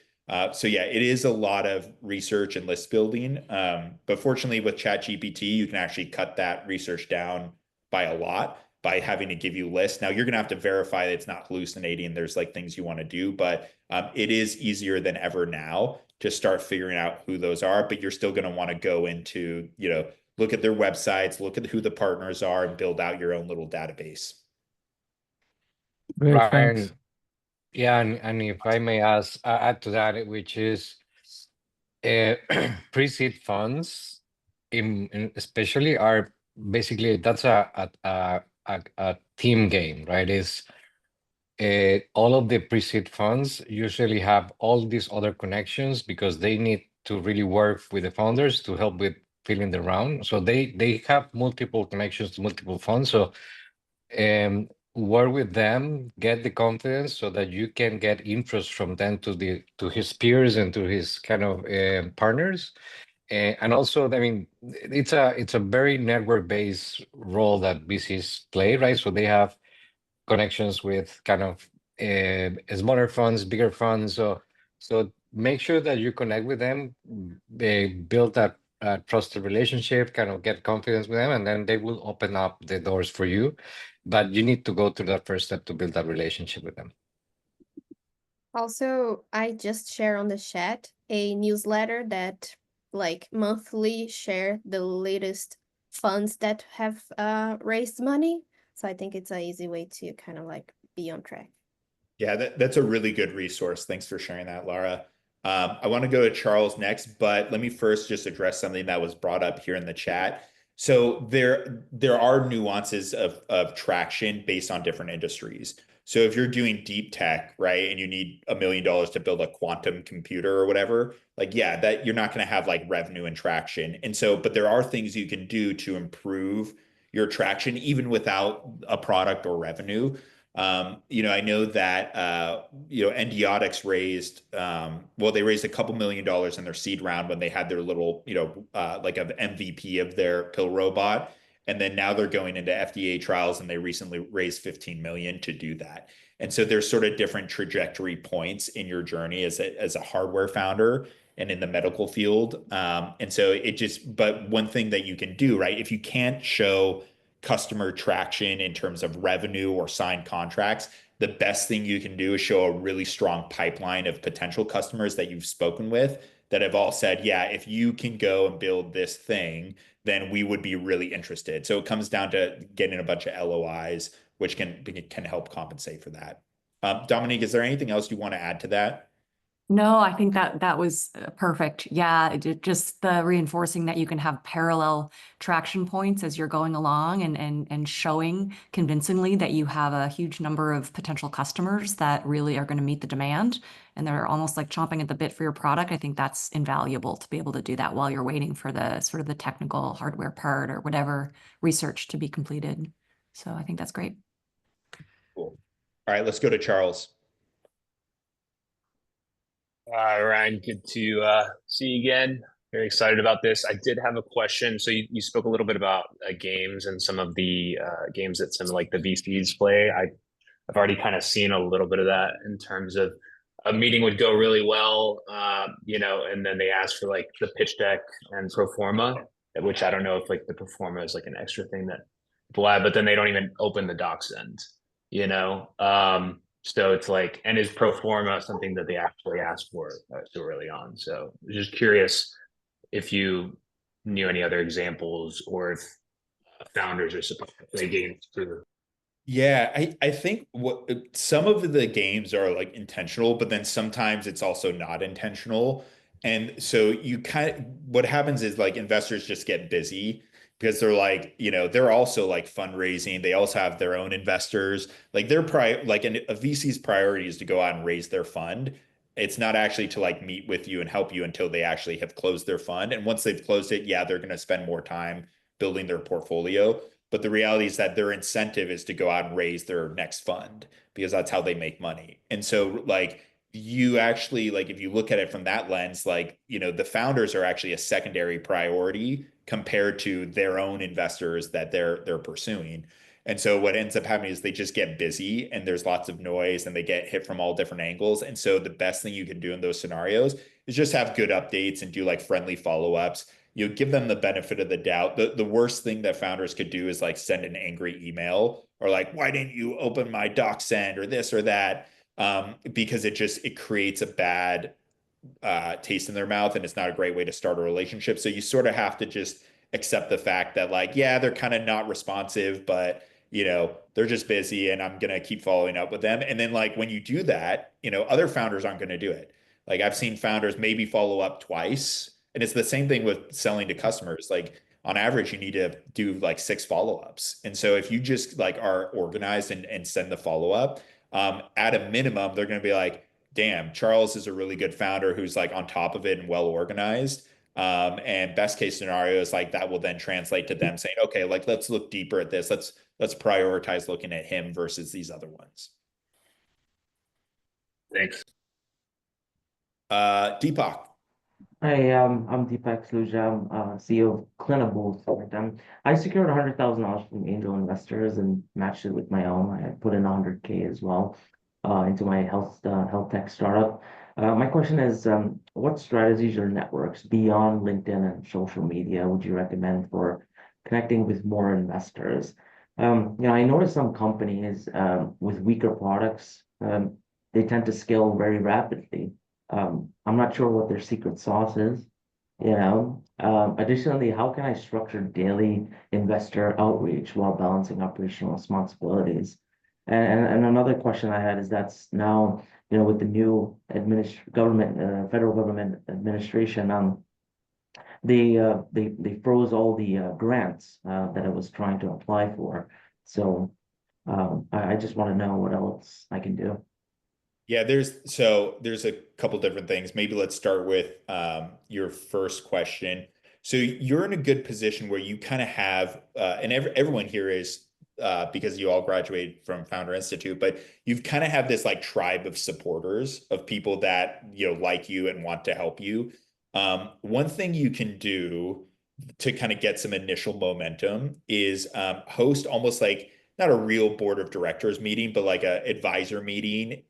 So yeah, it is a lot of research and list building. But fortunately with ChatGPT, you can actually cut that research down by a lot by having to give you lists. Now you're going to have to verify that it's not hallucinating. There's like things you want to do, but it is easier than ever now to start figuring out who those are. But you're still going to want to go into, you know, look at their websites, look at who the partners are, and build out your own little database. Great, thanks. Ryan, yeah, and if I may add to that, which is pre-seed funds, especially are basically that's a team game, right? Is all of the pre-seed funds usually have all these other connections because they need to really work with the founders to help with filling the round. So they have multiple connections to multiple funds. So work with them, get the confidence so that you can get interest from them to his peers and to his kind of partners. And also, I mean, it's a very network-based role that VCs play, right? So they have connections with kind of smaller funds, bigger funds. So make sure that you connect with them, they build that trusted relationship, kind of get confidence with them, and then they will open up the doors for you. But you need to go through that first step to build that relationship with them. Also, I just share on the chat a newsletter that like monthly share the latest funds that have raised money. So I think it's an easy way to kind of like be on track. Yeah, that's a really good resource. Thanks for sharing that, Lara. I want to go to Charles next, but let me first just address something that was brought up here in the chat. So there are nuances of traction based on different industries. So if you're doing deep tech, right, and you need $1 million to build a quantum computer or whatever, like, yeah, that you're not going to have like revenue and traction. And so, but there are things you can do to improve your traction even without a product or revenue. I know that Endiotics raised well, they raised a couple $1 million in their seed round when they had their little, like an MVP of their pill robot. And then now they're going into FDA trials and they recently raised 15 million to do that. And so there's sort of different trajectory points in your journey as a hardware founder and in the medical field. And so but one thing that you can do, right, if you can't show customer traction in terms of revenue or signed contracts, the best thing you can do is show a really strong pipeline of potential customers that you've spoken with that have all said, yeah, if you can go and build this thing, then we would be really interested. So it comes down to getting a bunch of LOIs, which can help compensate for that. Dominique, is there anything else you want to add to that? No, I think that was perfect. Yeah, just the reinforcing that you can have parallel traction points as you're going along and showing convincingly that you have a huge number of potential customers that really are going to meet the demand and they're almost like chomping at the bit for your product. I think that's invaluable to be able to do that while you're waiting for the sort of the technical hardware part or whatever research to be completed. So I think that's great. Cool. All right, let's go to Charles. Ryan, good to see you again. Very excited about this. I did have a question. So you spoke a little bit about games and some of the games that some like the VCs play. I've already kind of seen a little bit of that in terms of a meeting would go really well, and then they ask for like the pitch deck and pro forma, which I don't know if like the pro forma is like an extra thing that people have, but then they don't even open the docs end, you know? So it's like, and is pro forma something that they actually asked for so early on? So just curious if you knew any other examples or if founders are supposed to play games through. Yeah, I think what some of the games are like intentional, but then sometimes it's also not intentional. And so what happens is like investors just get busy because they're like, they're also like fundraising. They also have their own investors. Like a VC's priority is to go out and raise their fund. It's not actually to like meet with you and help you until they actually have closed their fund. And once they've closed it, yeah, they're going to spend more time building their portfolio. But the reality is that their incentive is to go out and raise their next fund because that's how they make money. And so like you actually like if you look at it from that lens, like, the founders are actually a secondary priority compared to their own investors that they're pursuing. And so what ends up happening is they just get busy and there's lots of noise and they get hit from all different angles. And so the best thing you can do in those scenarios is just have good updates and do like friendly follow-ups. Give them the benefit of the doubt. The worst thing that founders could do is like send an angry email or like, why didn't you open my doc send or this or that? Because it creates a bad taste in their mouth and it's not a great way to start a relationship. So you sort of have to just accept the fact that like, yeah, they're kind of not responsive, but they're just busy and I'm going to keep following up with them. And then like when you do that, other founders aren't going to do it. Like I've seen founders maybe follow up twice. And it's the same thing with selling to customers. Like on average, you need to do like 6 follow-ups. And so if you just like are organized and send the follow-up, at a minimum, they're going to be like, damn, Charles is a really good founder who's like on top of it and well organized. And best case scenario is like that will then translate to them saying, okay, like let's look deeper at this. Let's prioritize looking at him versus these other ones. Thanks. Deepak. Hi, I'm Deepak Sluja, CEO of Clinables. I secured $100,000 from angel investors and matched it with my own. I put in 100K as well into my health tech startup. My question is, what strategies or networks beyond LinkedIn and social media would you recommend for connecting with more investors? I noticed some companies with weaker products, they tend to scale very rapidly. I'm not sure what their secret sauce is, you know. Additionally, how can I structure daily investor outreach while balancing operational responsibilities? And another question I had is that's now, with the new federal government administration, they froze all the grants that I was trying to apply for. So I just want to know what else I can do. Yeah, there's a couple different things. Maybe let's start with your first question. So you're in a good position where you kind of have, and everyone here is because you all graduated from Founder Institute, but you've kind of have this like tribe of supporters of people that like you and want to help you. One thing you can do to kind of get some initial momentum is host almost like not a real board of directors meeting, but like a advisor meeting.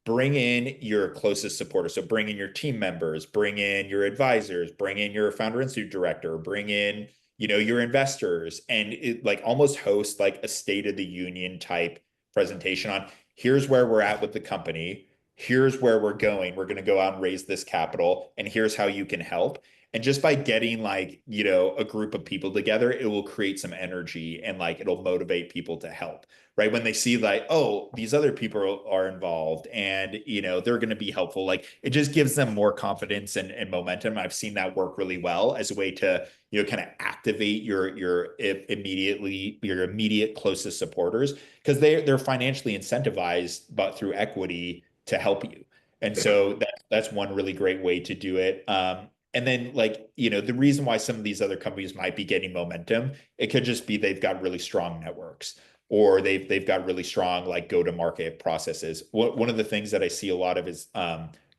Bring in your closest supporters. So bring in your team members, bring in your advisors, bring in your Founder Institute director, bring in, your investors, and like almost host like a State of the Union type presentation on here's where we're at with the company. Here's where we're going. We're going to go out and raise this capital, and here's how you can help. And just by getting like, a group of people together, it will create some energy and like it'll motivate people to help, right? When they see like, oh, these other people are involved and, they're going to be helpful. Like it just gives them more confidence and momentum. I've seen that work really well as a way to, kind of activate your immediate closest supporters because they're financially incentivized, but through equity to help you. And so that's one really great way to do it. And then like, the reason why some of these other companies might be getting momentum, it could just be they've got really strong networks or they've got really strong like go-to-market processes. One of the things that I see a lot of is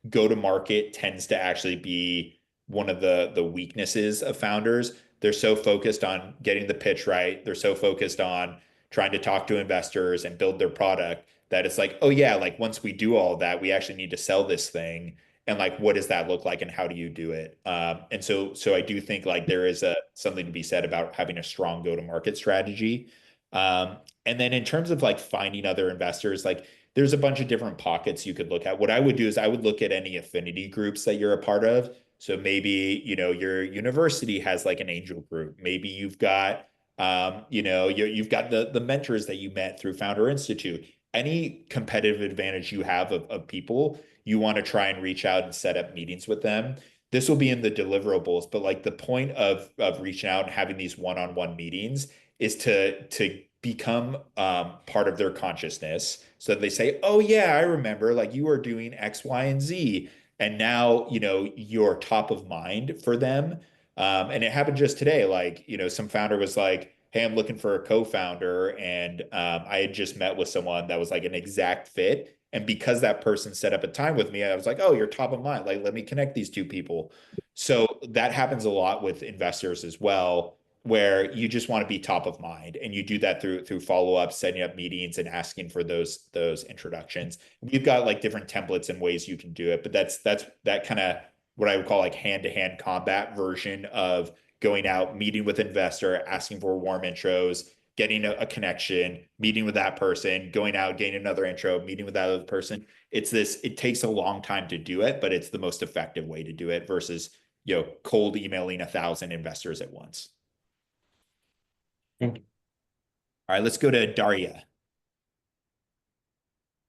go-to-market tends to actually be one of the weaknesses of founders. They're so focused on getting the pitch right. They're so focused on trying to talk to investors and build their product that it's like, oh yeah, like once we do all that, we actually need to sell this thing and like what does that look like and how do you do it. And so I do think like there is something to be said about having a strong go-to-market strategy. And then in terms of like finding other investors, like there's a bunch of different pockets you could look at. What I would do is I would look at any affinity groups that you're a part of. So maybe your university has like an angel group. Maybe you've got you've got the mentors that you met through Founder Institute. Any competitive advantage you have of people, you want to try and reach out and set up meetings with them. This will be in the deliverables, but like the point of reaching out and having these one-on-one meetings is to become part of their consciousness so that they say, oh yeah, I remember like you were doing X, Y, and Z. And now, you're top of mind for them. And it happened just today. Like, some founder was like, hey, I'm looking for a co-founder. And I had just met with someone that was like an exact fit. And because that person set up a time with me, I was like, oh, you're top of mind. Like, let me connect these two people. So that happens a lot with investors as well, where you just want to be top of mind. And you do that through follow-up, setting up meetings and asking for those introductions. We've got like different templates and ways you can do it, but that's that kind of what I would call like hand-to-hand combat version of going out, meeting with investor, asking for warm intros, getting a connection, meeting with that person, going out, getting another intro, meeting with that other person. It takes a long time to do it, but it's the most effective way to do it versus, cold emailing 1,000 investors at once. Thank you. All right, let's go to Daria.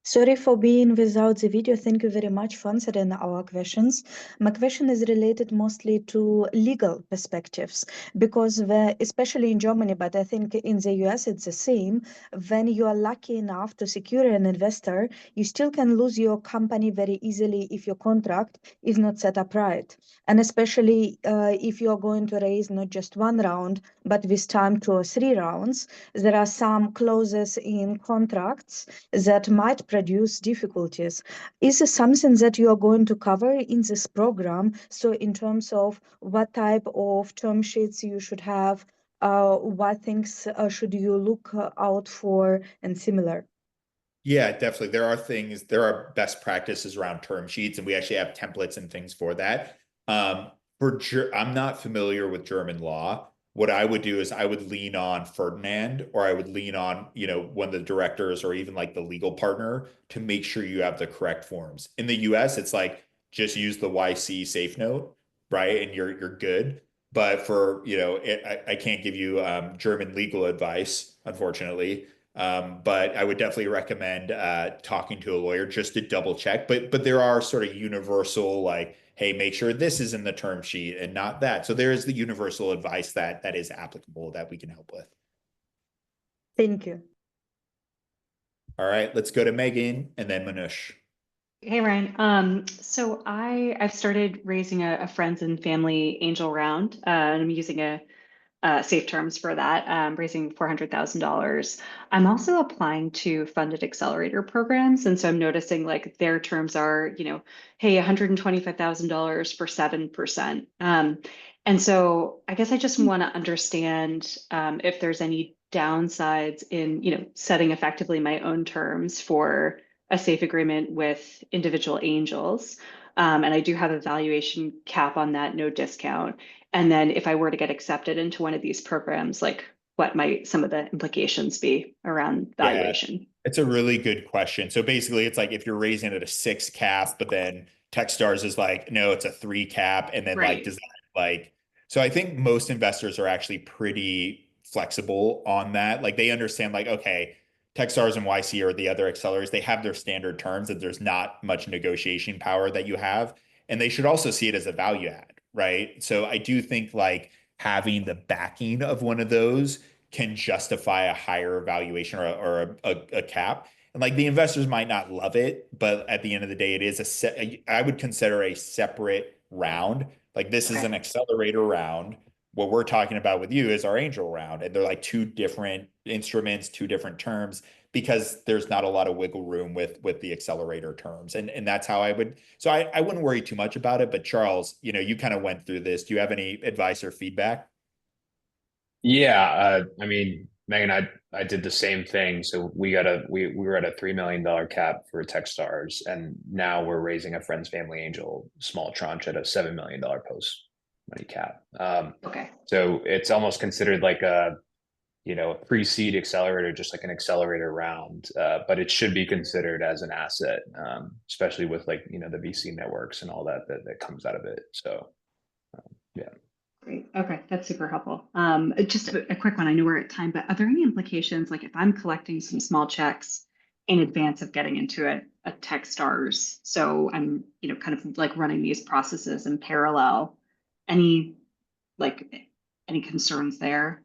Sorry for being without the video. Thank you very much for answering our questions. My question is related mostly to legal perspectives, because especially in Germany, but I think in the US it's the same, when you are lucky enough to secure an investor, you still can lose your company very easily if your contract is not set up right. And especially if you are going to raise not just one round, but with time 2 or 3 rounds, there are some clauses in contracts that might produce difficulties. Is this something that you are going to cover in this program? So in terms of what type of term sheets you should have, what things should you look out for and similar? Yeah, definitely. There are best practices around term sheets, and we actually have templates and things for that. I'm not familiar with German law. What I would do is I would lean on Ferdinand, or I would lean on, one of the directors or even like the legal partner to make sure you have the correct forms. In the US, it's like just use the YC safe note, right? And you're good. But I can't give you German legal advice, unfortunately. But I would definitely recommend talking to a lawyer just to double check. But there are sort of universal, like, hey, make sure this is in the term sheet and not that. So there is the universal advice that is applicable that we can help with. Thank you. All right, let's go to Megan and then Manush. Hey, Ryan. So I've started raising a friends and family angel round, and I'm using safe terms for that, raising $400,000. I'm also applying to funded accelerator programs, and so I'm noticing like their terms are, hey, $125,000 for 7%. And so I guess I just want to understand if there's any downsides in, setting effectively my own terms for a safe agreement with individual angels. And I do have a valuation cap on that, no discount. And then if I were to get accepted into one of these programs, like what might some of the implications be around valuation? Yeah, it's a really good question. So basically it's like if you're raising it at a 6 cap, but then Techstars is like, no, it's a 3 cap. And then Right. so I think most investors are actually pretty flexible on that. Like they understand like, okay, Techstars and YC or the other accelerators, they have their standard terms that there's not much negotiation power that you have. And they should also see it as a value add, right? So I do think like having the backing of one of those can justify a higher valuation or a cap. And like the investors might not love it, but at the end of the day, it is I would consider a separate round. Like this is an accelerator round. What we're talking about with you is our angel round. And they're like two different instruments, two different terms, because there's not a lot of wiggle room with the accelerator terms. And that's how I wouldn't worry too much about it. But Charles, you kind of went through this. Do you have any advice or feedback? Yeah, I mean, Megan, I did the same thing. So we were at a $3 million cap for Techstars, and now we're raising a friends family angel small tranche at a $7 million post money cap. Okay. So it's almost considered like a pre-seed accelerator, just like an accelerator round, but it should be considered as an asset, especially with like the VC networks and all that comes out of it. So yeah. Great. Okay, that's super helpful. Just a quick one. I know we're at time, but are there any implications, like if I'm collecting some small checks in advance of getting into a Techstars, so I'm, kind of like running these processes in parallel, any concerns there?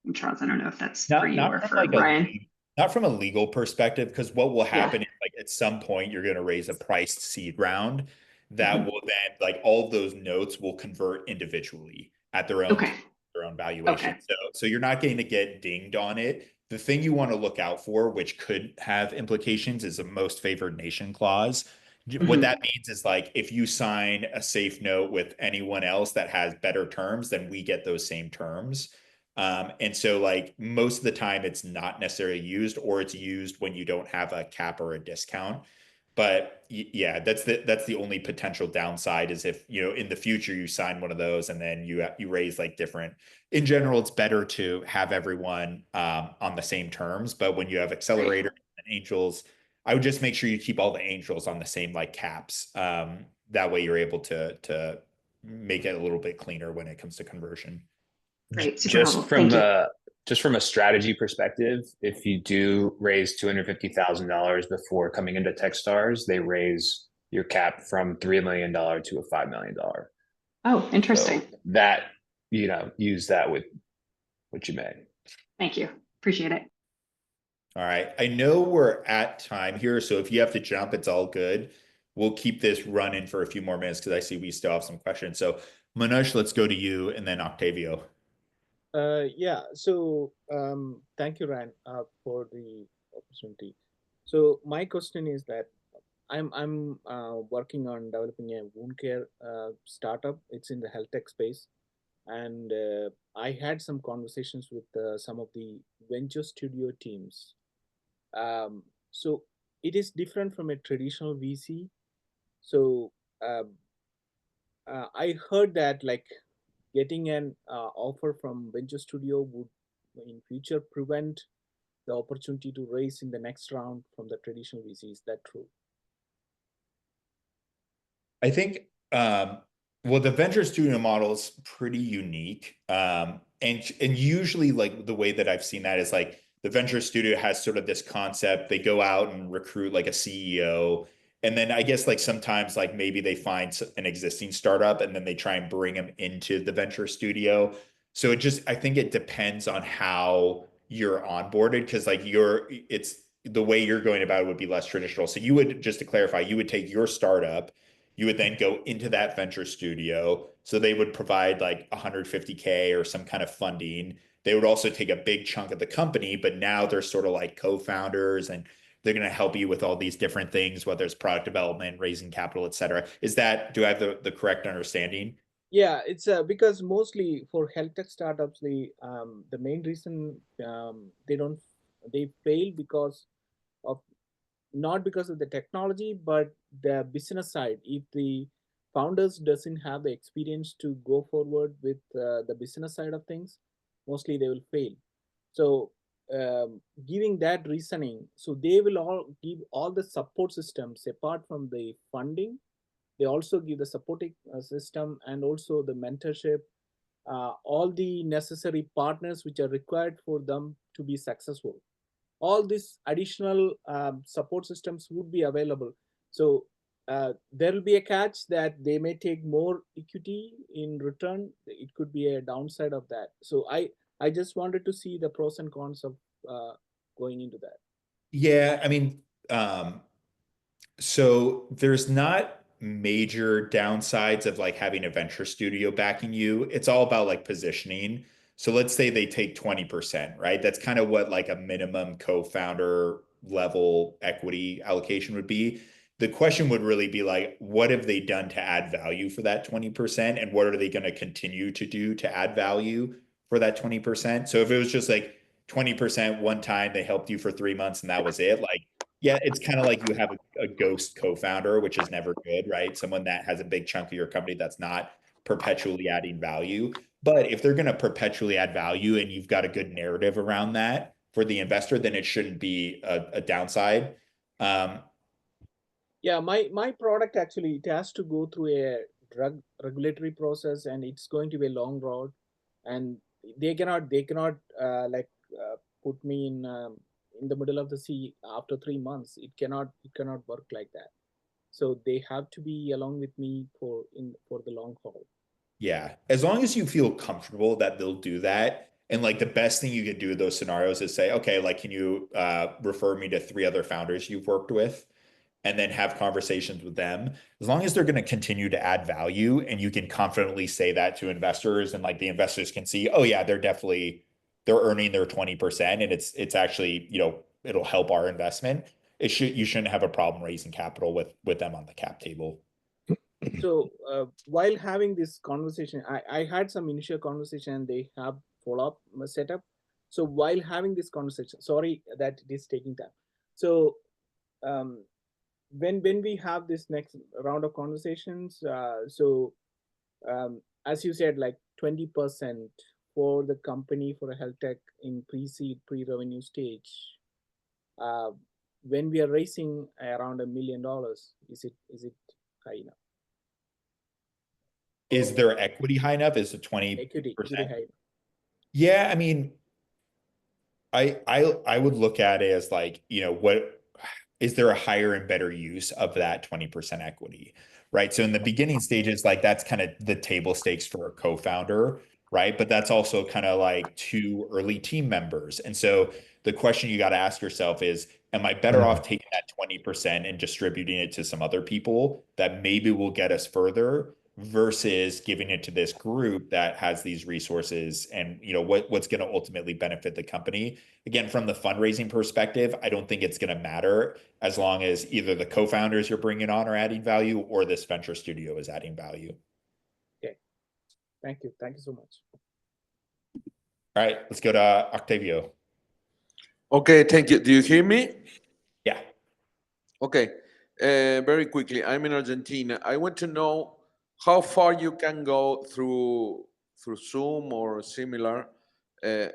And Charles, I don't know if that's for you or for Ryan. Not from a legal perspective, because what will happen is like at some point you're going to raise a priced seed round that will then like all of those notes will convert individually at their own valuation. So you're not going to get dinged on it. The thing you want to look out for, which could have implications, is a most favored nation clause. What that means is like if you sign a safe note with anyone else that has better terms, then we get those same terms. And so like most of the time it's not necessarily used, or it's used when you don't have a cap or a discount. But yeah, that's the only potential downside is if, in the future you sign one of those and then you raise like different. In general, it's better to have everyone on the same terms. But when you have accelerators and angels, I would just make sure you keep all the angels on the same like caps. That way you're able to make it a little bit cleaner when it comes to conversion. Great, super helpful. Thank you. Just from a strategy perspective, if you do raise $250,000 before coming into Techstars, they raise your cap from $3 million to a $5 million. Oh, interesting. So that, use that with what you may. Thank you. Appreciate it. All right. I know we're at time here, so if you have to jump, it's all good. We'll keep this running for a few more minutes because I see we still have some questions. So Manush, let's go to you and then Octavio. Yeah, so thank you, Ryan, for the opportunity. So my question is that I'm working on developing a wound care startup. It's in the health tech space, and I had some conversations with some of the venture studio teams. So it is different from a traditional VC. So um, I heard that like getting an offer from venture studio would in future prevent the opportunity to raise in the next round from the traditional VC. Is that true? I think, well, the venture studio model is pretty unique. And usually like the way that I've seen that is like the venture studio has sort of this concept. They go out and recruit like a CEO. And then I guess like sometimes like maybe they find an existing startup and then they try and bring them into the venture studio. So it just, I think it depends on how you're onboarded because like it's the way you're going about it would be less traditional. So you would, just to clarify, you would take your startup, you would then go into that venture studio. So they would provide like 150K or some kind of funding. They would also take a big chunk of the company, but now they're sort of like co-founders and they're going to help you with all these different things, whether it's product development, raising capital, et cetera. Do I have the correct understanding? Yeah, it's because mostly for health tech startups, the main reason they fail because of not because of the technology, but the business side. If the founders doesn't have the experience to go forward with the business side of things, mostly they will fail. So giving that reasoning, so they will all give all the support systems apart from the funding. They also give the supporting system and also the mentorship, all the necessary partners which are required for them to be successful. All these additional support systems would be available. So there will be a catch that they may take more equity in return. It could be a downside of that. So I just wanted to see the pros and cons of going into that. Yeah, I mean, so there's not major downsides of like having a venture studio backing you. It's all about like positioning. So let's say they take 20%, right? That's kind of what like a minimum co-founder level equity allocation would be. The question would really be like, what have they done to add value for that 20%? And what are they going to continue to do to add value for that 20%? So if it was just like 20% one time, they helped you for 3 months and that was it, like, yeah, it's kind of like you have a ghost co-founder, which is never good, right? Someone that has a big chunk of your company that's not perpetually adding value. But if they're going to perpetually add value and you've got a good narrative around that for the investor, then it shouldn't be a downside. Yeah, my product actually it has to go through a drug regulatory process, and it's going to be a long road, and they cannot put me in the middle of the sea after 3 months. It cannot work like that. So they have to be along with me for the long haul. Yeah, as long as you feel comfortable that they'll do that. And like the best thing you could do in those scenarios is say, okay, like, can you refer me to 3 other founders you've worked with? And then have conversations with them. As long as they're going to continue to add value and you can confidently say that to investors and like the investors can see, oh yeah, they're earning their 20% and it's actually, it'll help our investment. You shouldn't have a problem raising capital with them on the cap table. So while having this conversation, I had some initial conversation and they have follow-up setup. So while having this conversation, sorry that it is taking time. So um, when we have this next round of conversations, as you said, like 20% for the company for a health tech in pre-seed, pre-revenue stage. Uh, when we are raising around $1 million, is it high enough? Is their equity high enough? Is it 20%? Equity high enough. Yeah, I mean, I would look at it as like, what is there a higher and better use of that 20% equity, right? So in the beginning stages, like that's kind of the table stakes for a co-founder, right? But that's also kind of like 2 early team members. And so the question you got to ask yourself is, am I better off taking that 20% and distributing it to some other people that maybe will get us further versus giving it to this group that has these resources and what's going to ultimately benefit the company. Again, from the fundraising perspective, I don't think it's going to matter as long as either the co-founders you're bringing on are adding value or this venture studio is adding value. Okay, thank you so much. All right, let's go to Octavio. Okay, thank you. Do you hear me? Yeah. Okay, very quickly, I'm in Argentina. I want to know how far you can go through Zoom or similar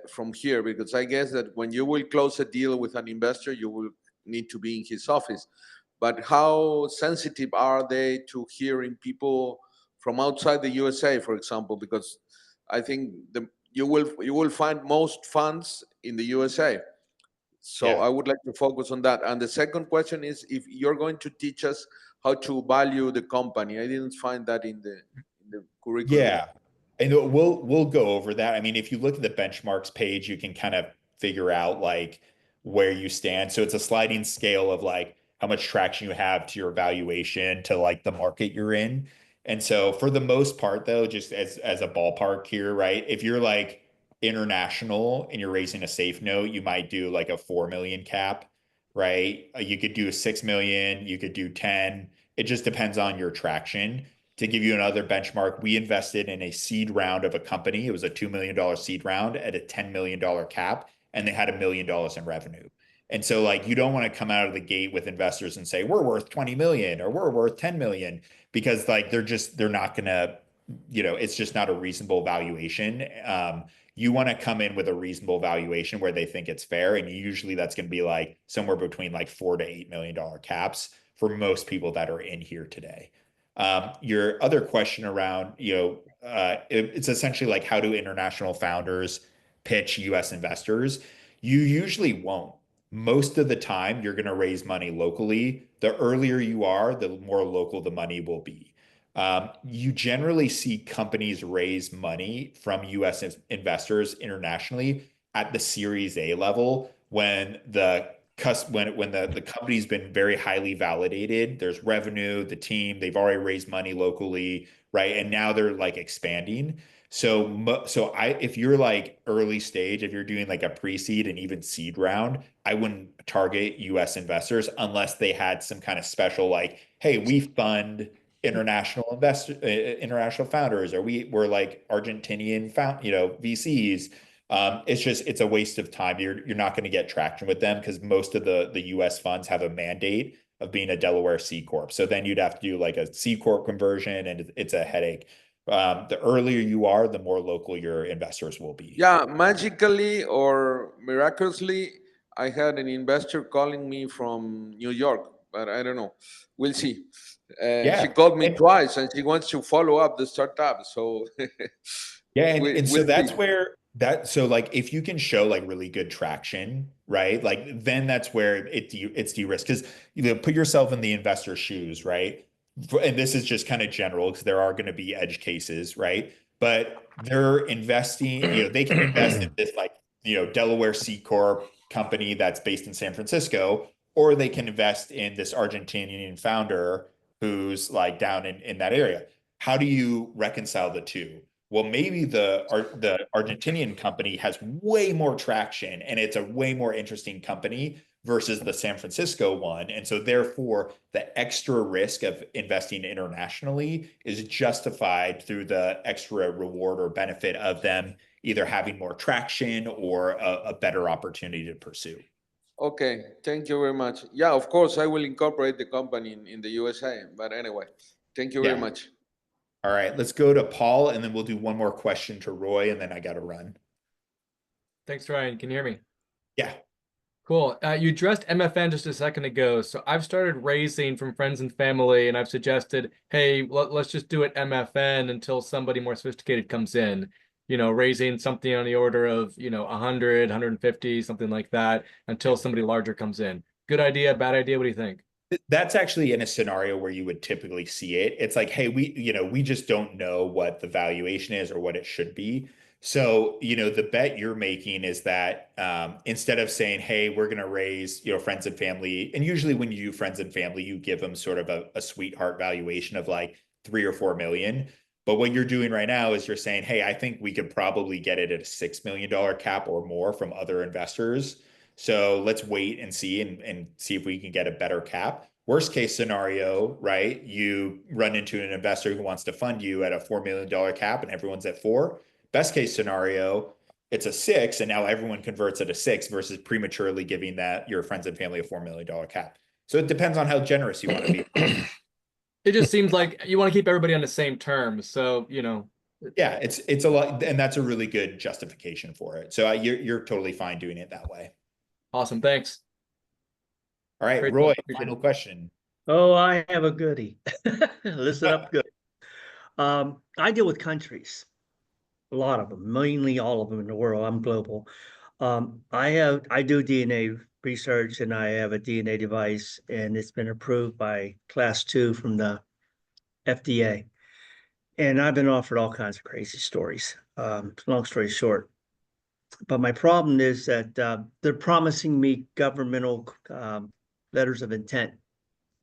from here, because I guess that when you will close a deal with an investor, you will need to be in his office. But how sensitive are they to hearing people from outside the USA, for example? Because I think you will find most funds in the USA. So Yeah. I would like to focus on that. And the second question is if you're going to teach us how to value the company. I didn't find that in the curriculum. Yeah. And we'll go over that. I mean, if you look at the benchmarks page, you can kind of figure out like where you stand. So it's a sliding scale of like how much traction you have to your valuation to like the market you're in. And so for the most part though, just as a ballpark here, right? If you're like international and you're raising a safe note, you might do like a 4 million cap, right? You could do a 6 million, you could do 10. It just depends on your traction. To give you another benchmark, we invested in a seed round of a company. It was a $2 million seed round at a $10 million cap, and they had $1 million in revenue. And so like, you don't want to come out of the gate with investors and say, we're worth 20 million or we're worth 10 million, because like, they're not going to, it's just not a reasonable valuation. You want to come in with a reasonable valuation where they think it's fair. And usually that's going to be like somewhere between like $4 to $8 million caps for most people that are in here today. Your other question around, it's essentially like, how do international founders pitch US investors? You usually won't. Most of the time, you're going to raise money locally. The earlier you are, the more local the money will be. You generally see companies raise money from US investors internationally at the Series A level when the company's been very highly validated, there's revenue, the team, they've already raised money locally, right? And now they're like expanding. If you're like early stage, if you're doing like a pre-seed and even seed round, I wouldn't target US investors unless they had some kind of special like, hey, we fund international founders, or we're like Argentinian VCs. It's a waste of time. You're not going to get traction with them because most of the US funds have a mandate of being a Delaware C Corp. So then you'd have to do like a C Corp conversion, and it's a headache. The earlier you are, the more local your investors will be. Yeah, magically or miraculously, I had an investor calling me from New York, but I don't know. We'll see. Yeah. She called me twice, and she wants to follow up the startup. So yeah, and so we'll that's see. where so like if you can show like really good traction, right? Like then that's where it's de-risked, because put yourself in the investor's shoes, right? And this is just kind of general because there are going to be edge cases, right? But they're investing, they can invest in this like, Delaware C Corp company that's based in San Francisco, or they can invest in this Argentinian founder who's like down in that area. How do you reconcile the two? Well, maybe the Argentinian company has way more traction and it's a way more interesting company versus the San Francisco one. And so therefore, the extra risk of investing internationally is justified through the extra reward or benefit of them either having more traction or a better opportunity to pursue. Okay, thank you very much. Yeah, of course, I will incorporate the company in the USA. But anyway, thank you very much. All right, let's go to Paul, and then we'll do one more question to Roy, and then I got to run. Thanks, Ryan. Can you hear me? Yeah. Cool. You addressed MFN just a second ago. So I've started raising from friends and family, and I've suggested, hey, let's just do it MFN until somebody more sophisticated comes in. Raising something on the order of, 100, 150, something like that, until somebody larger comes in. Good idea, bad idea? What do you think? That's actually in a scenario where you would typically see it. It's like, hey, we just don't know what the valuation is or what it should be. So, the bet you're making is that instead of saying, hey, we're going to raise, friends and family, and usually when you do friends and family, you give them sort of a sweetheart valuation of like 3 or 4 million. But what you're doing right now is you're saying, hey, I think we could probably get it at a $6 million cap or more from other investors. So let's wait and see and see if we can get a better cap. Worst case scenario, right? You run into an investor who wants to fund you at a $4 million cap and everyone's at 4. Best case scenario, it's a 6, and now everyone converts at a 6 versus prematurely giving that your friends and family a $4 million cap. So it depends on how generous you want to be. It just seems like you want to keep everybody on the same terms. So, you know. Yeah, it's a lot, and that's a really good justification for it. So you're totally fine doing it that way. Awesome. Thanks. All right, Great Roy, talk. Appreciate final it. question. Oh, I have a goodie. Listen up good. I deal with countries, a lot of them, mainly all of them in the world. I'm global. I do DNA research, and I have a DNA device, and it's been approved by Class 2 from the FDA. And I've been offered all kinds of crazy stories. Long story short, but my problem is that they're promising me governmental letters of intent,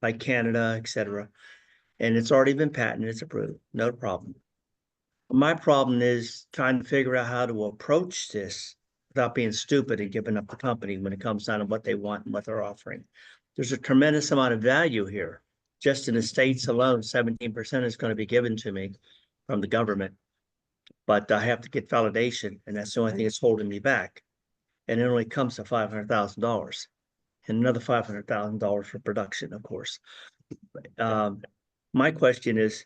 like Canada, et cetera. And it's already been patented, it's approved, no problem. My problem is trying to figure out how to approach this without being stupid and giving up the company when it comes down to what they want and what they're offering. There's a tremendous amount of value here. Just in the States alone, 17% is going to be given to me from the government, but I have to get validation, and that's the only thing that's holding me back. And it only comes to $500,000 and another $500,000 for production, of course. My question is,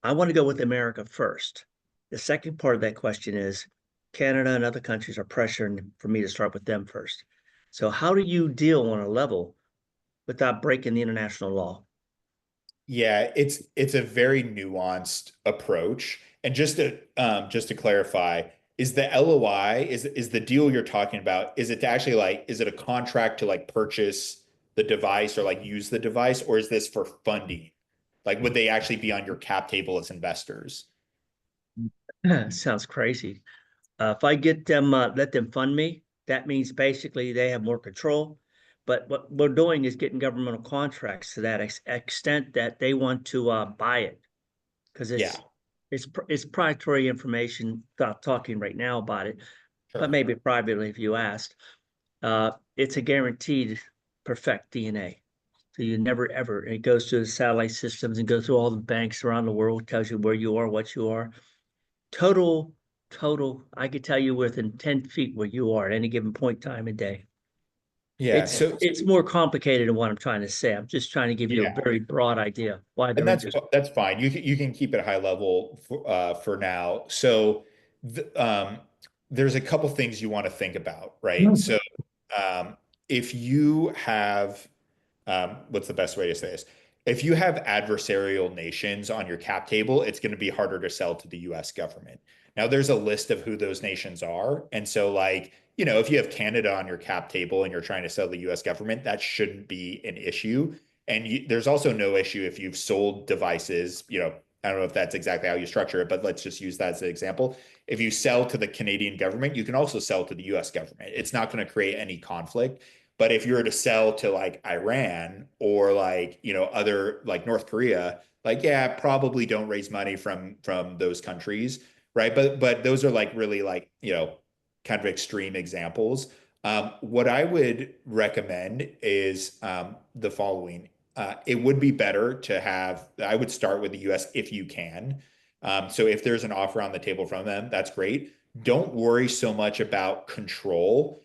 I want to go with America first. The second part of that question is, Canada and other countries are pressuring for me to start with them first. So how do you deal on a level without breaking the international law? Yeah, it's a very nuanced approach. And just to clarify, is the LOI, is the deal you're talking about, is it to actually like, is it a contract to like purchase the device or like use the device, or is this for funding? Like, would they actually be on your cap table as investors? Sounds crazy. If I get them, let them fund me, that means basically they have more control. But what we're doing is getting governmental contracts to that extent that they want to buy it, because it's proprietary information. Without talking right now about it, but maybe privately if you asked. It's a guaranteed perfect DNA. So you never ever, it goes through the satellite systems and goes through all the banks around the world, tells you where you are, what you are. Total, I could tell you within 10 feet where you are at any given point, time and day. Yeah, it's more complicated than what I'm trying to say. I'm just trying to give you a very broad idea why they're and that's fine. You can keep it high level for now. So there's a couple things you want to think about, right? So if you have what's the best way to say this? If you have adversarial nations on your cap table, it's going to be harder to sell to the US government. Now, there's a list of who those nations are. And so, like, you know, if you have Canada on your cap table and you're trying to sell the US government, that shouldn't be an issue. And there's also no issue if you've sold devices, you know, I don't know if that's exactly how you structure it, but let's just use that as an example. If you sell to the Canadian government, you can also sell to the US government. It's not going to create any conflict. But if you were to sell to like Iran or like, you know, other like North Korea, like, yeah, probably don't raise money from those countries, right? But those are like really like, you know, kind of extreme examples. What I would recommend is the following. It would be better to have, I would start with the US if you can. So if there's an offer on the table from them, that's great. Don't worry so much about control.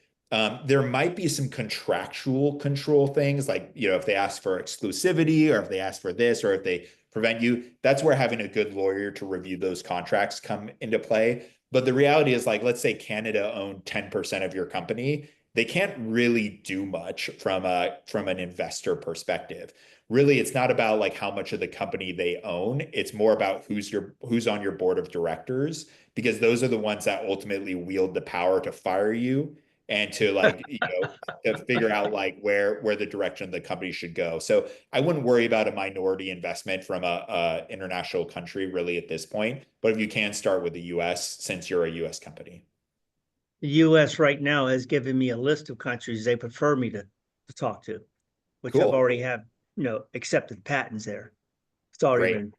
There might be some contractual control things like, you know, if they ask for exclusivity or if they ask for this or if they prevent you, that's where having a good lawyer to review those contracts come into play. But the reality is, like, let's say Canada owned 10% of your company. They can't really do much from an investor perspective. Really, it's not about like how much of the company they own. It's more about who's on your board of directors, because those are the ones that ultimately wield the power to fire you and to like, you know, to figure out like where the direction of the company should go. So I wouldn't worry about a minority investment from a international country really at this point. But if you can start with the US, since you're a US company. The US right now has given me a list of countries they prefer me to talk to, which I've already have, you know, accepted patents there. It's already been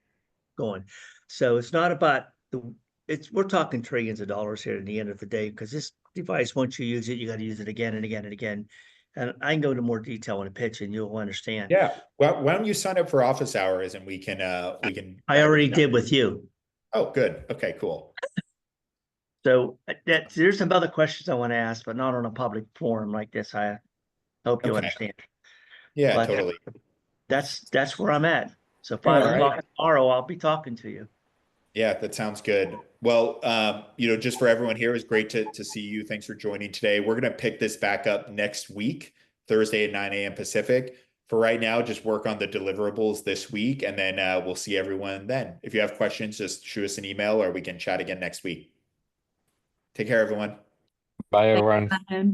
going. So it's not about we're talking trillions of dollars here at the end of the day, because this device, once you use it, you got to use it again and again and again. And I can go into more detail in a pitch and you'll understand. Yeah. Well, why don't you sign up for office hours and we can I already did with you. Oh, good. Okay, cool. So there's some other questions I want to ask, but not on a public forum like this. I hope you Okay. understand. Yeah, But totally. that's where I'm at. So All 5 o'clock right. tomorrow, I'll be talking to you. Yeah, that sounds good. Well, just for everyone here, it was great to see you. Thanks for joining today. We're going to pick this back up next week, Thursday at 9 a.m. Pacific. For right now, just work on the deliverables this week, and then we'll see everyone then. If you have questions, just shoot us an email or we can chat again next week. Take care, everyone. Bye, everyone. Bye.